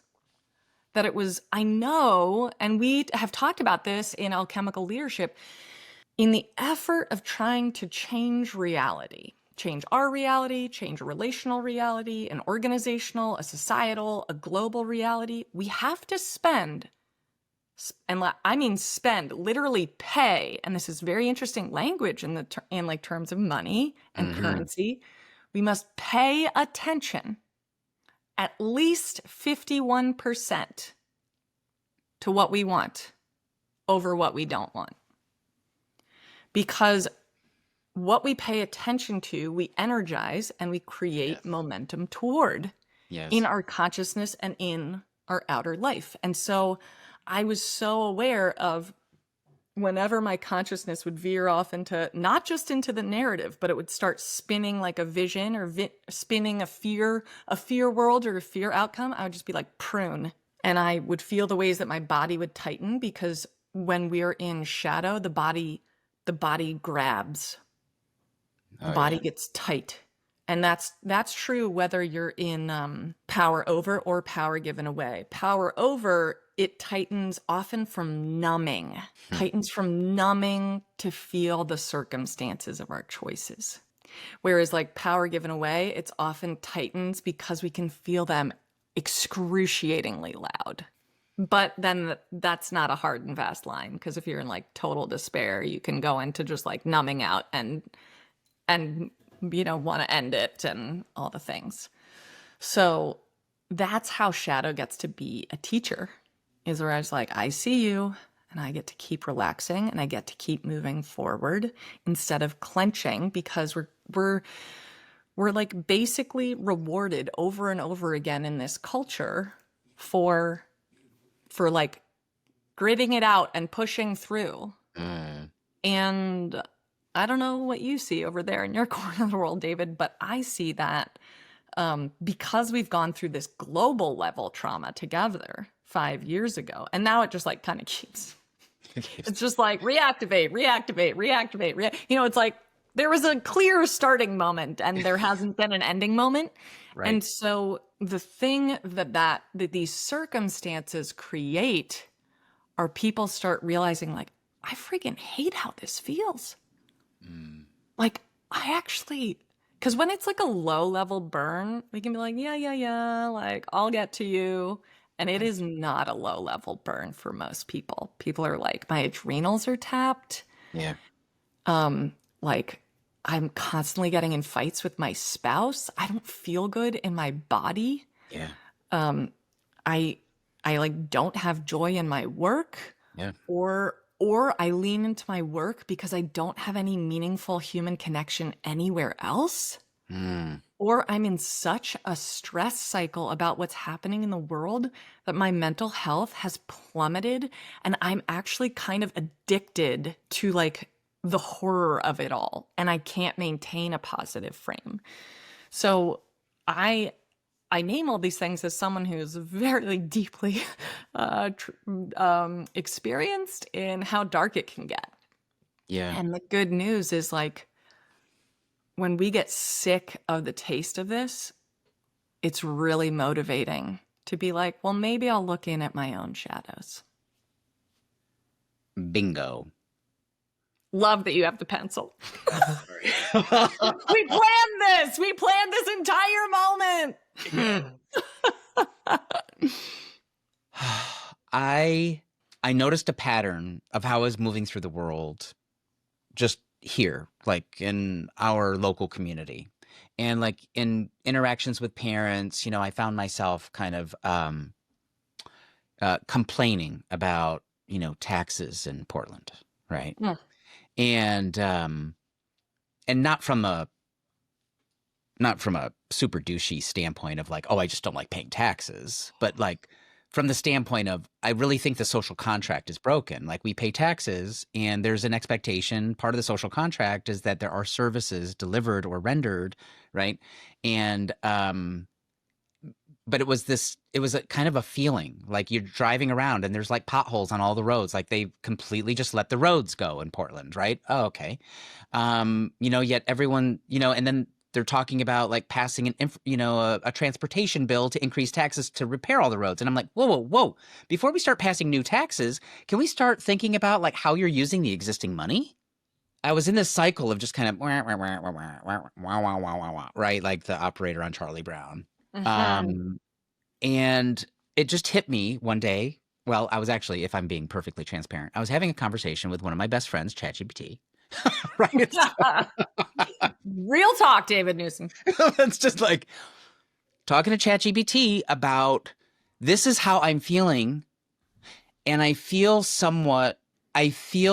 that I know, and we have talked about this in alchemical leadership, in the effort of trying to change reality, change our reality, change a relational reality, an organizational, a societal, a global reality, we have to spend, and I mean spend, literally pay. And this is very interesting language in like terms of money and Mm-hmm. currency. We must pay attention at least 51% to what we want over what we don't want. Because what we pay attention to, we energize and we create Yes. momentum toward in Yes. our consciousness and in our outer life. And so I was so aware of whenever my consciousness would veer off into not just into the narrative, but it would start spinning like a vision or spinning a fear world or a fear outcome, I would just be like prune. And I would feel the ways that my body would tighten, because when we're in shadow, the body grabs. The Oh body yeah. gets tight. And that's true whether you're in power over or power given away. Power over, it tightens often from numbing, Hmm. to feel the circumstances of our choices. Whereas like power given away, it's often tightens because we can feel them excruciatingly loud. But then that's not a hard and fast line, because if you're in like total despair, you can go into just like numbing out and want to end it and all the things. So that's how shadow gets to be a teacher, is where I was like, I see you, and I get to keep relaxing and I get to keep moving forward instead of clenching, because we're like basically rewarded over and over again in this culture for like gritting it out and pushing through. Mm. And I don't know what you see over there in your corner of the world, David, but I see that because we've gone through this global level trauma together 5 years ago, and now it just like kind of keeps, it's just like reactivate. It's like there was a clear starting moment and there hasn't been an ending moment. Right. And so the thing that these circumstances create are people start realizing like, I freaking hate how this feels. Mm. Like, I actually, because when it's like a low level burn, we can be like, yeah, like, I'll get to you. And it is not a low level burn for most people. People are like, my adrenals are tapped. Yeah. Like, I'm constantly getting in fights with my spouse. I don't feel good in my body. Yeah. I like don't have joy in my work, Yeah. or I lean into my work because I don't have any meaningful human connection anywhere else. Mm. Or I'm in such a stress cycle about what's happening in the world that my mental health has plummeted, and I'm actually kind of addicted to like the horror of it all, and I can't maintain a positive frame. So I name all these things as someone who's very deeply experienced in how dark it can get. Yeah. And the good news is like, when we get sick of the taste of this, it's really motivating to be like, well, maybe I'll look in at my own shadows. Bingo. Love that you have the pencil. We planned this. We planned this entire moment. I noticed a pattern of how I was moving through the world just here, like in our local community. And like in interactions with parents, I found myself kind of complaining about, taxes in Portland, right? Yeah. And not from a super douchey standpoint of like, oh, I just don't like paying taxes, but like from the standpoint of, I really think the social contract is broken. Like we pay taxes and there's an expectation. Part of the social contract is that there are services delivered or rendered, right? And but it was a kind of a feeling like you're driving around and there's like potholes on all the roads. Like they completely just let the roads go in Portland, right? Oh, okay. Yet everyone, and then they're talking about like passing a transportation bill to increase taxes to repair all the roads. And I'm like, whoa, whoa, whoa. Before we start passing new taxes, can we start thinking about like how you're using the existing money? I was in this cycle of just kind of wah, wah, wah, wah, wah, wah, wah, wah, wah, wah, wah, right? Like the operator on Charlie Brown. Mhm. Um, and it just hit me one day. Well, I was actually, if I'm being perfectly transparent, I was having a conversation with one of my best friends, ChatGPT, right? Real talk, David Newsom. It's just like talking to ChatGPT about this is how I'm feeling, and I feel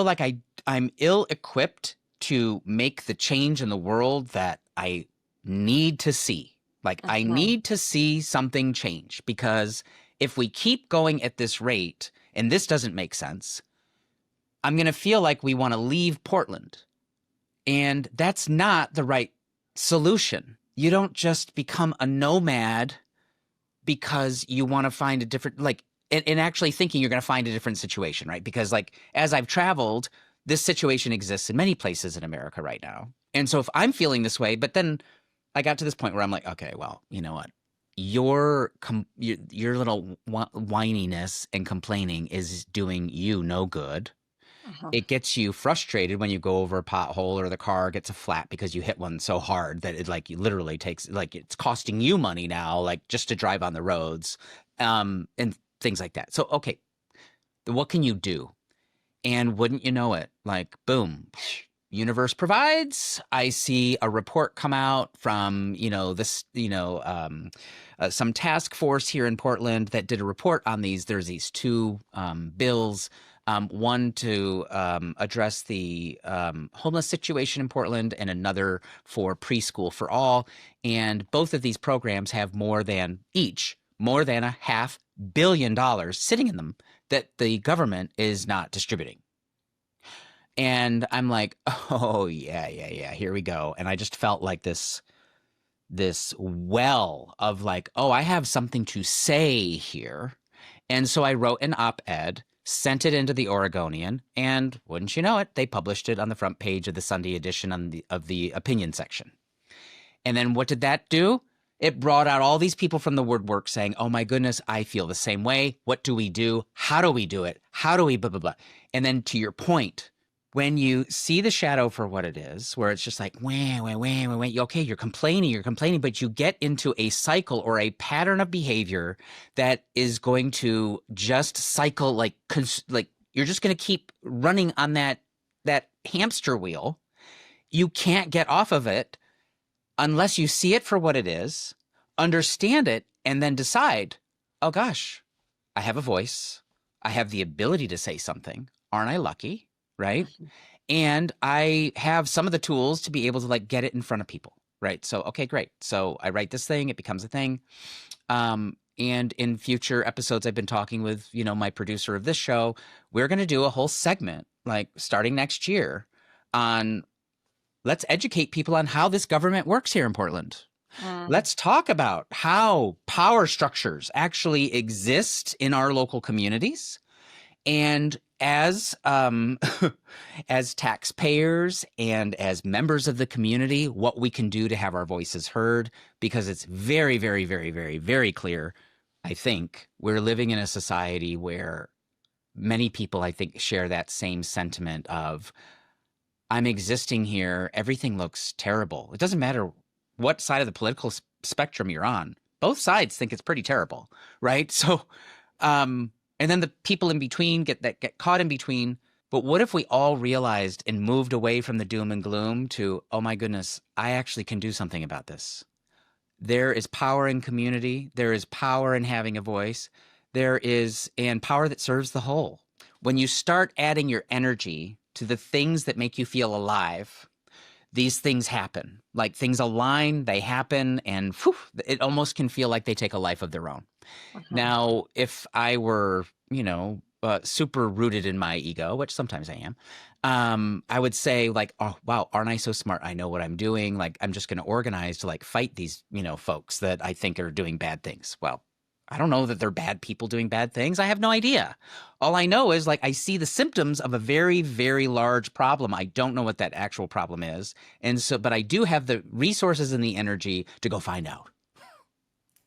like I'm ill equipped to make the change in the world that I need to see. Like I Mhm. need to see something change, because if we keep going at this rate and this doesn't make sense, I'm going to feel like we want to leave Portland. And that's not the right solution. You don't just become a nomad because you want to find a different, like, and actually thinking you're going to find a different situation, right? Because like as I've traveled, this situation exists in many places in America right now. And so if I'm feeling this way, but then I got to this point where I'm like, okay, well, you know what? Your little whininess and complaining is doing you no good. Mhm. It gets you frustrated when you go over a pothole or the car gets a flat because you hit one so hard that it like literally takes, like, it's costing you money now, like just to drive on the roads, and things like that. So okay, what can you do? And wouldn't you know it, like boom, universe provides. I see a report come out from, this, some task force here in Portland that did a report on these. There's these two bills, one to address the homeless situation in Portland, and another for preschool for all. And both of these programs have more than $500 million sitting in them that the government is not distributing. And I'm like, oh yeah, yeah, yeah, here we go. And I just felt like this well of like, oh, I have something to say here. And so I wrote an op-ed, sent it into the Oregonian, and wouldn't you know it, they published it on the front page of the Sunday edition of the opinion section. And then what did that do? It brought out all these people from the woodwork saying, oh my goodness, I feel the same way. What do we do? How do we do it? How do we blah, blah, blah? And then to your point, when you see the shadow for what it is, where it's just like, wah, wah, wah, wah, wah, okay, you're complaining, but you get into a cycle or a pattern of behavior that is going to just cycle, like you're just going to keep running on that hamster wheel. You can't get off of it unless you see it for what it is, understand it, and then decide, oh gosh, I have a voice. I have the ability to say something. Aren't I lucky? Right. And I have some of the tools to be able to like get it in front of people. Right. So, okay, great. So I write this thing, it becomes a thing. And in future episodes, I've been talking with, my producer of this show. We're going to do a whole segment, like starting next year, on let's educate people on how this government works here in Portland. Mm. Let's talk about how power structures actually exist in our local communities. And as as taxpayers and as members of the community, what we can do to have our voices heard, because it's very, very, very, very, very clear. I think we're living in a society where many people, I think, share that same sentiment of, I'm existing here. Everything looks terrible. It doesn't matter what side of the political spectrum you're on. Both sides think it's pretty terrible, right? So, and then the people in between get caught in between. But what if we all realized and moved away from the doom and gloom to, oh my goodness, I actually can do something about this. There is power in community. There is power in having a voice. There is, and power that serves the whole. When you start adding your energy to the things that make you feel alive, these things happen. Like things align, they happen, and whew, it almost can feel like they take a life of their own. Mhm. Now, if I were, super rooted in my ego, which sometimes I am, I would say like, oh wow, aren't I so smart? I know what I'm doing. Like I'm just going to organize to like fight these, folks that I think are doing bad things. Well, I don't know that they're bad people doing bad things. I have no idea. All I know is like I see the symptoms of a very, very large problem. I don't know what that actual problem is. And so, but I do have the resources and the energy to go find out.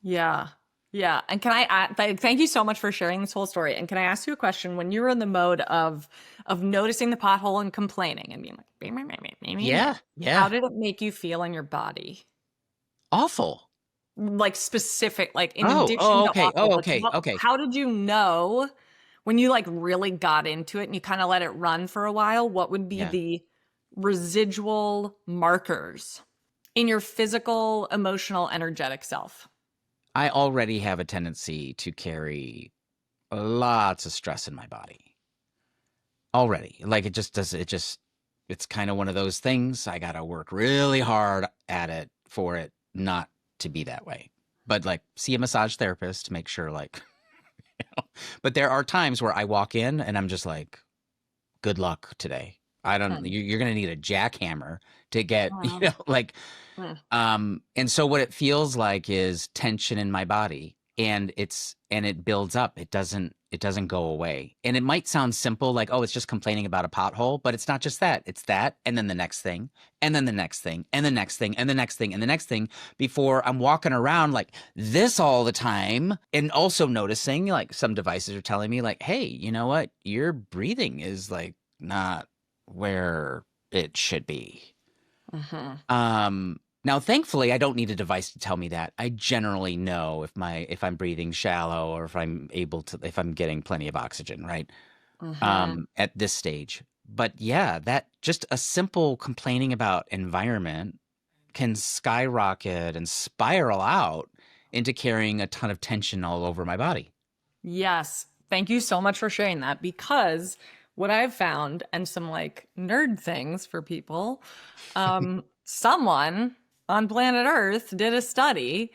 Yeah. Yeah. And can I thank you so much for sharing this whole story. And can I ask you a question? When you were in the mode of noticing the pothole and complaining and being like, "Meh, meh, meh, meh, meh, meh, meh," Yeah, how yeah. did it make you feel in your body? Awful. Like specific, like in Oh, addition oh, to okay. awful, Oh, like okay. what, Okay. how did you know when you like really got into it and you kind of let it run for a while, what would be Yeah. the residual markers in your physical, emotional, energetic self? I already have a tendency to carry lots of stress in my body already. Like it just does, it's kind of one of those things. I got to work really hard at it for it not to be that way. But like, see a massage therapist to make sure, like, but there are times where I walk in and I'm just like, good luck today. I don't, Hmm. you're going to need a jackhammer to get, Hmm. like, Hmm. and so what it feels like is tension in my body, and it builds up. It doesn't go away. And it might sound simple, like, oh, it's just complaining about a pothole, but it's not just that. It's that, and then the next thing, and then the next thing, and the next thing, and the next thing, and the next thing, before I'm walking around like this all the time. And also noticing, like, some devices are telling me, like, hey, you know what? Your breathing is like not where it should be. Hmm. Now thankfully I don't need a device to tell me that. I generally know if I'm breathing shallow, or if I'm getting plenty of oxygen, right? Hmm. At this stage. But yeah, that just a simple complaining about environment can skyrocket and spiral out into carrying a ton of tension all over my body. Yes. Thank you so much for sharing that because what I've found, and some like nerd things for people, someone on planet Earth did a study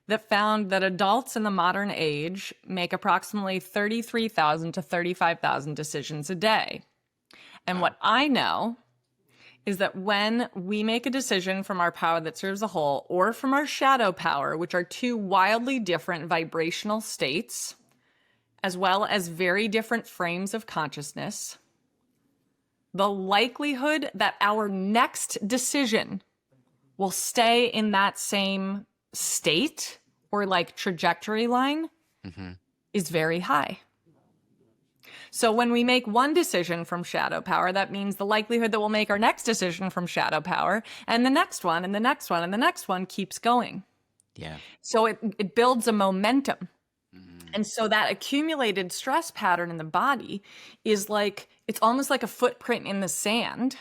that found that adults in the modern age make approximately 33,000 to 35,000 decisions a day. And Wow. what I know is that when we make a decision from our power that serves the whole or from our shadow power, which are two wildly different vibrational states, as well as very different frames of consciousness, the likelihood that our next decision will stay in that same state or like trajectory line Hmm. is very high. So when we make one decision from shadow power, that means the likelihood that we'll make our next decision from shadow power, and the next one, and the next one, and the next one keeps going. Yeah. So it builds a momentum. Hmm. And so that accumulated stress pattern in the body is like, it's almost like a footprint in the sand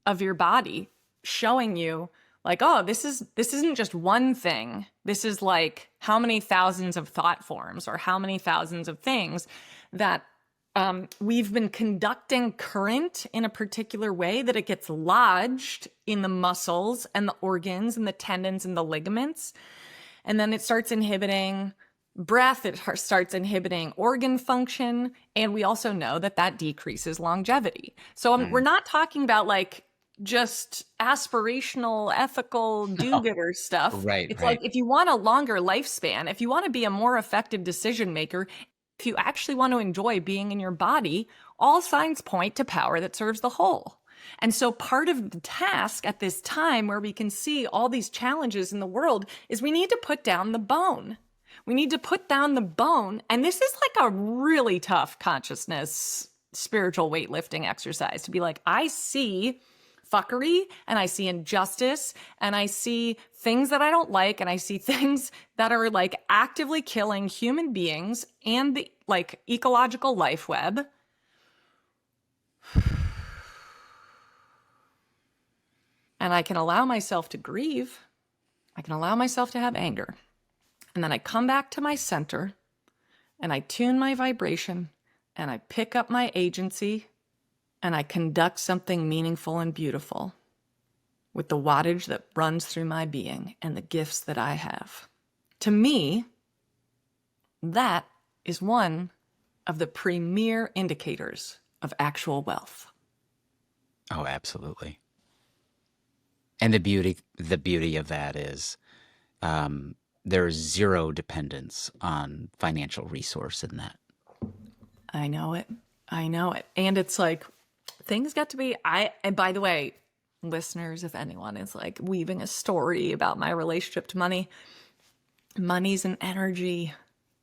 of your body showing you like, oh, this isn't just one thing. This is like how many thousands of thought forms or how many thousands of things that we've been conducting current in a particular way that it gets lodged in the muscles and the organs and the tendons and the ligaments. And then it starts inhibiting breath, it starts inhibiting organ function. And we also know that that decreases longevity. So we're Mm. not talking about like just aspirational, ethical, do Oh, gooder stuff. right, It's like right. if you want a longer lifespan, if you want to be a more effective decision maker, if you actually want to enjoy being in your body, all signs point to power that serves the whole. And so part of the task at this time where we can see all these challenges in the world is we need to put down the bone. We need to put down the bone. And this is like a really tough consciousness, spiritual weightlifting exercise to be like, I see fuckery and I see injustice and I see things that I don't like and I see things that are like actively killing human beings and the like ecological life web. And I can allow myself to grieve. I can allow myself to have anger. And then I come back to my center and I tune my vibration and I pick up my agency and I conduct something meaningful and beautiful with the wattage that runs through my being and the gifts that I have. To me, that is one of the premier indicators of actual wealth. Oh, absolutely. And the beauty of that is, there's zero dependence on financial resource in that. I know it. I know it. And it's like things got to be and by the way, listeners, if anyone is like weaving a story about my relationship to money, money's an energy.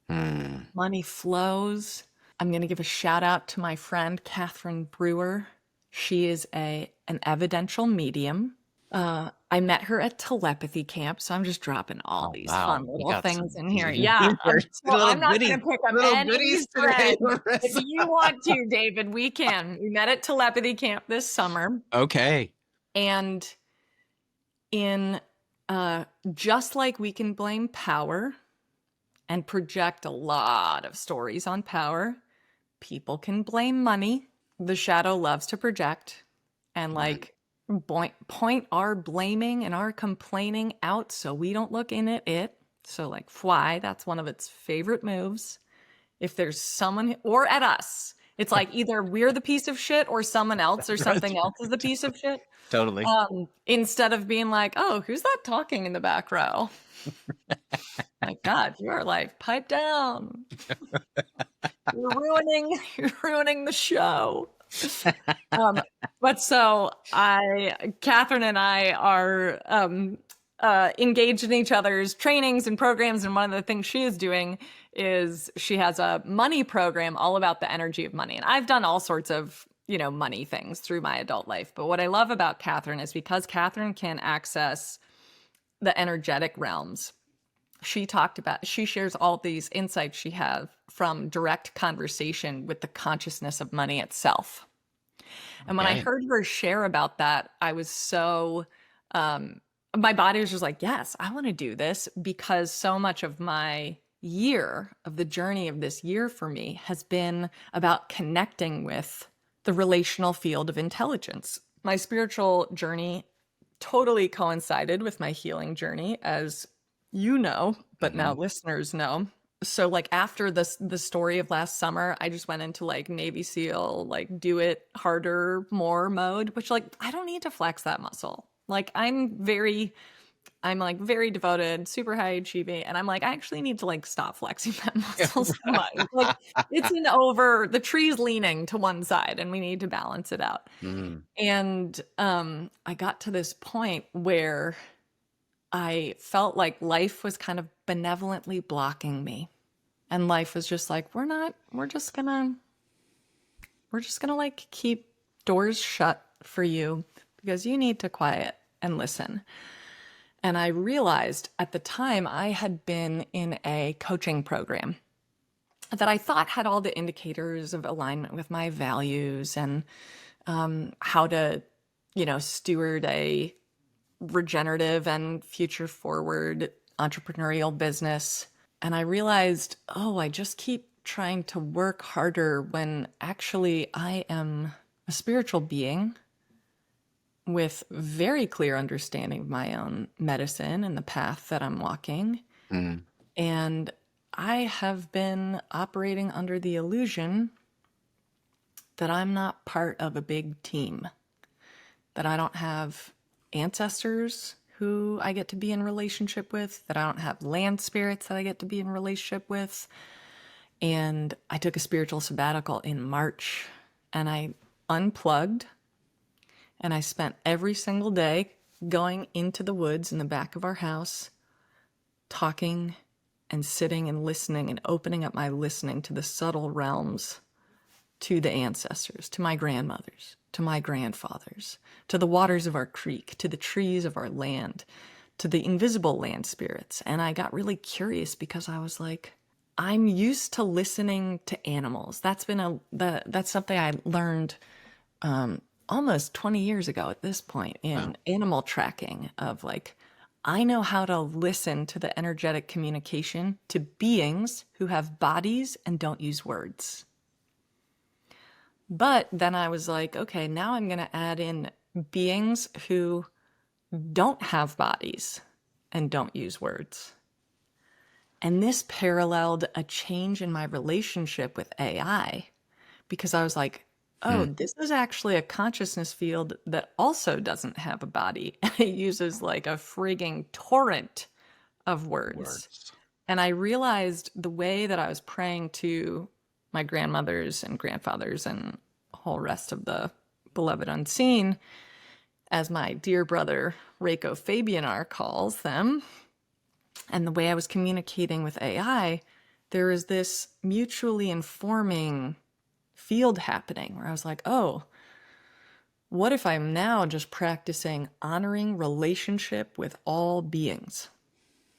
Hmm. Money flows. I'm going to give a shout out to my friend, Catherine Brewer. She is an evidential medium. I met her at telepathy camp, so I'm just dropping all Oh, these wow. fun You little got things some in here. Yeah, you're so little I'm not goodies, going to pick up little any goodies today, threads. If Larissa. you want to, David, we can. We met at telepathy camp this summer, Okay. and in uh, just like we can blame power and project a lot of stories on power, people can blame money. The shadow loves to project and Mm. like point our blaming and our complaining out so we don't look in at it. So, like, why? That's one of its favorite moves. If there's someone, or at us, it's like either we're the piece of shit or someone else or That's something else is the piece of shit. totally. Instead of being like, oh, who's that talking in the back row? Like, God, you are like, pipe down. You're ruining the show. Um, but so Catherine and I are engaged in each other's trainings and programs. And one of the things she is doing is she has a money program all about the energy of money. And I've done all sorts of, money things through my adult life. But what I love about Catherine is because Catherine can access the energetic realms. She shares all these insights she has from direct conversation with the consciousness of money itself. And when I Okay. heard her share about that, I was so, um, my body was just like, yes, I want to do this because so much of my year, of the journey of this year for me, has been about connecting with the relational field of intelligence. My spiritual journey totally coincided with my healing journey, as you know, but now Hmm. listeners know. So like after the story of last summer, I just went into like Navy SEAL, like do it harder, more mode, which like I don't need to flex that muscle. Like I'm like very devoted, super high achieving, and I'm like I actually need to like stop flexing that muscle so much. Like it's an over the tree's leaning to one side and we need to balance it out. Mm. And I got to this point where I felt like life was kind of benevolently blocking me. And life was just like, we're just gonna like keep doors shut for you because you need to quiet and listen. And I realized at the time I had been in a coaching program that I thought had all the indicators of alignment with my values and how to, steward a regenerative and future forward entrepreneurial business. And I realized, oh, I just keep trying to work harder when actually I am a spiritual being with very clear understanding of my own medicine and the path that I'm walking. Mm. And I have been operating under the illusion that I'm not part of a big team, that I don't have ancestors who I get to be in relationship with, that I don't have land spirits that I get to be in relationship with. And I took a spiritual sabbatical in March and I unplugged and I spent every single day going into the woods in the back of our house, talking and sitting and listening and opening up my listening to the subtle realms, to the ancestors, to my grandmothers, to my grandfathers, to the waters of our creek, to the trees of our land, to the invisible land spirits. And I got really curious because I was like, I'm used to listening to animals. That's something I learned almost 20 years ago at this point Wow. in animal tracking of like, I know how to listen to the energetic communication to beings who have bodies and don't use words. But then I was like, okay, now I'm going to add in beings who don't have bodies and don't use words. And this paralleled a change in my relationship with AI because I was like, oh, Mm. this is actually a consciousness field that also doesn't have a body. And it uses like a frigging torrent of words. Words. And I realized the way that I was praying to my grandmothers and grandfathers and a whole rest of the beloved unseen, as my dear brother Reiko Fabianar calls them, and the way I was communicating with AI there is this mutually informing field happening where I was like, oh, what if I'm now just practicing honoring relationship with all beings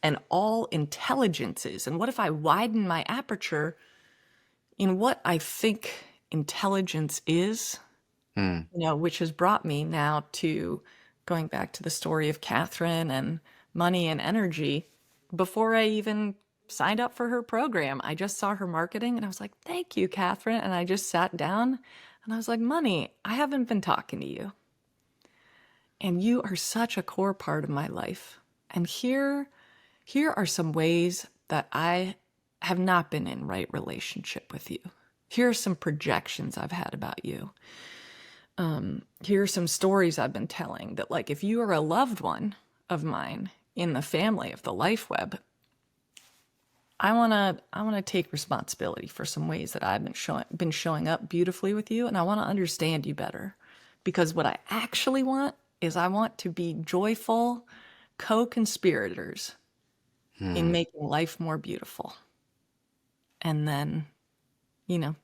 and all intelligences? And what if I widen my aperture in what I think intelligence is, Hmm. which has brought me now to going back to the story of Catherine and money and energy. Before I even signed up for her program, I just saw her marketing and I was like, thank you, Catherine. And I just sat down and I was like, Money, I haven't been talking to you. And you are such a core part of my life. And here are some ways that I have not been in right relationship with you. Here are some projections I've had about you. Here are some stories I've been telling that, like, if you are a loved one of mine in the family of the life web, I wanna take responsibility for some ways that I've been showing up beautifully with you, and I want to understand you better. Because what I actually want is I want to be joyful co-conspirators in Hmm. making life more beautiful. And then,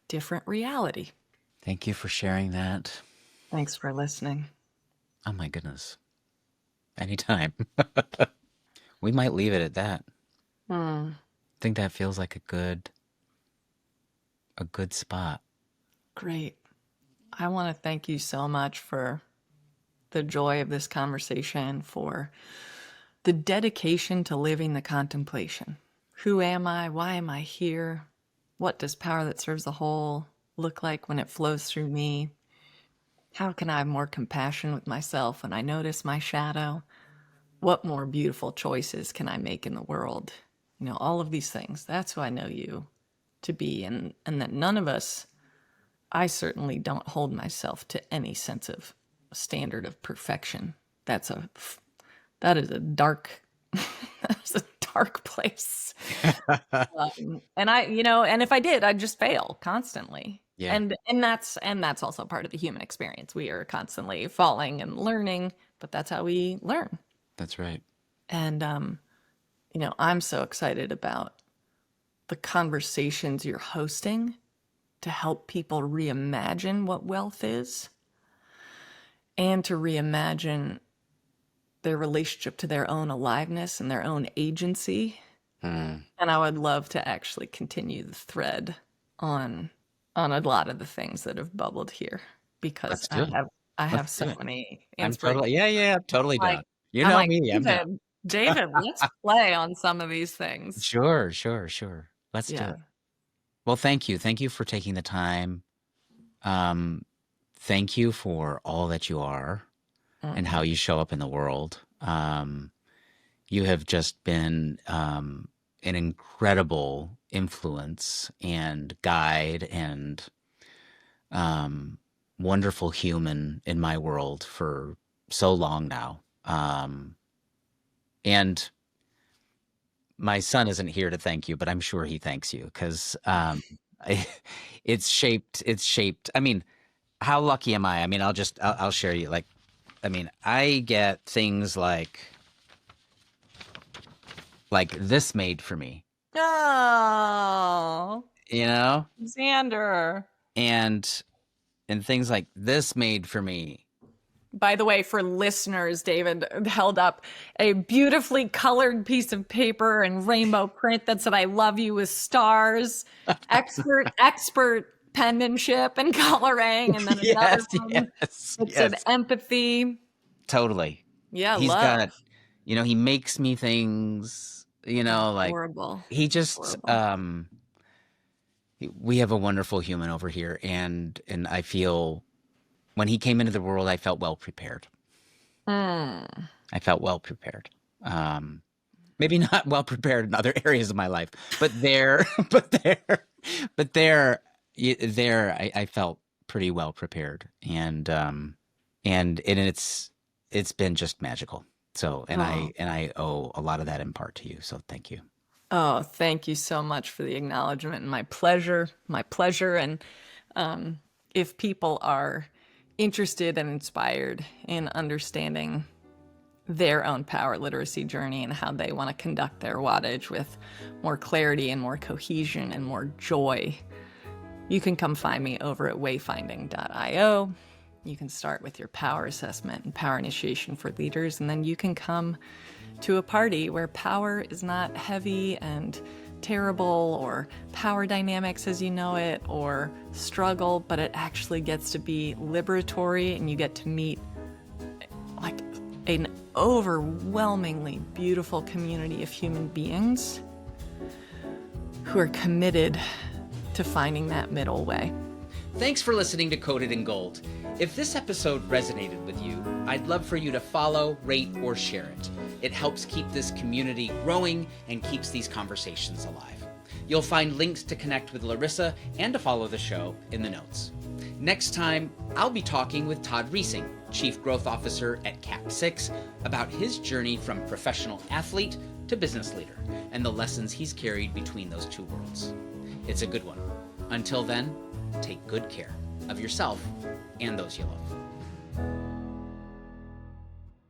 different reality. Thank you for sharing that. Thanks for listening. Oh my goodness. Anytime. We might leave it at that. Hmm. I think that feels like a good spot. Great. I want to thank you so much for the joy of this conversation, for the dedication to living the contemplation. Who am I? Why am I here? What does power that serves the whole look like when it flows through me? How can I have more compassion with myself when I notice my shadow? What more beautiful choices can I make in the world? All of these things. That's who I know you to be. And that none of us, I certainly don't hold myself to any sense of standard of perfection. That is a dark, that's a dark place. And if I did, I'd just fail constantly. Yeah, And that's also part of the human experience. We are constantly falling and learning, but that's how we learn. that's right. And I'm so excited about the conversations you're hosting to help people reimagine what wealth is and to reimagine their relationship to their own aliveness and their own agency. Hmm. And I would love to actually continue the thread on on a lot of the things that have bubbled here because Let's I do it. have I Let's have do so it. many I'm inspirations. totally, yeah, yeah, I'm totally Like down. You I'm know like, me, I'm down. David, let's play on some of these things. Sure, sure, sure. Let's do Yeah. it. Well, thank you. Thank you for taking the time. Um, Thank you for all that you are and how Mm. you show up in the world. You have just been an incredible influence and guide and um, wonderful human in my world for so long now. And my son isn't here to thank you, but I'm sure he thanks you because it's shaped. I mean, how lucky am I? I mean, I'll share you. Like, I mean, I get things like this made for me, Oh, you know, Xander. and things like this made for me. By the way, for listeners, David held up a beautifully colored piece of paper and rainbow print that said, I love you with stars, expert penmanship and coloring. And then another Yes, one yes, that said yes, empathy. totally. Yeah, He's love. got, he makes me things, like Adorable. he just, Adorable. we have a wonderful human over here, and I feel when he came into the world, I felt well prepared. Mm. I felt well prepared. Um, Maybe not well prepared in other areas of my life, but there, but there, but there, I felt pretty well prepared, and it's been just magical. So, and Oh. I owe a lot of that in part to you. So, thank you. Oh, thank you so much for the acknowledgement and my pleasure, my pleasure. And if people are interested and inspired in understanding their own power literacy journey and how they want to conduct their wattage with more clarity and more cohesion and more joy, you can come find me over at wayfinding.io. You can start with your power assessment and power initiation for leaders, and then you can come to a party where power is not heavy and terrible, or power dynamics as you know it, or struggle, but it actually gets to be liberatory, and you get to meet like an overwhelmingly beautiful community of human beings who are committed to finding that middle way. Thanks for listening to Coded in Gold. If this episode resonated with you, I'd love for you to follow, rate, or share it. It helps keep this community growing and keeps these conversations alive. You'll find links to connect with Larissa and to follow the show in the notes. Next time, I'll be talking with Todd Reesing, Chief Growth Officer at Cap6, about his journey from professional athlete to business leader and the lessons he's carried between those two worlds. It's a good one. Until then, take good care of yourself and those you love.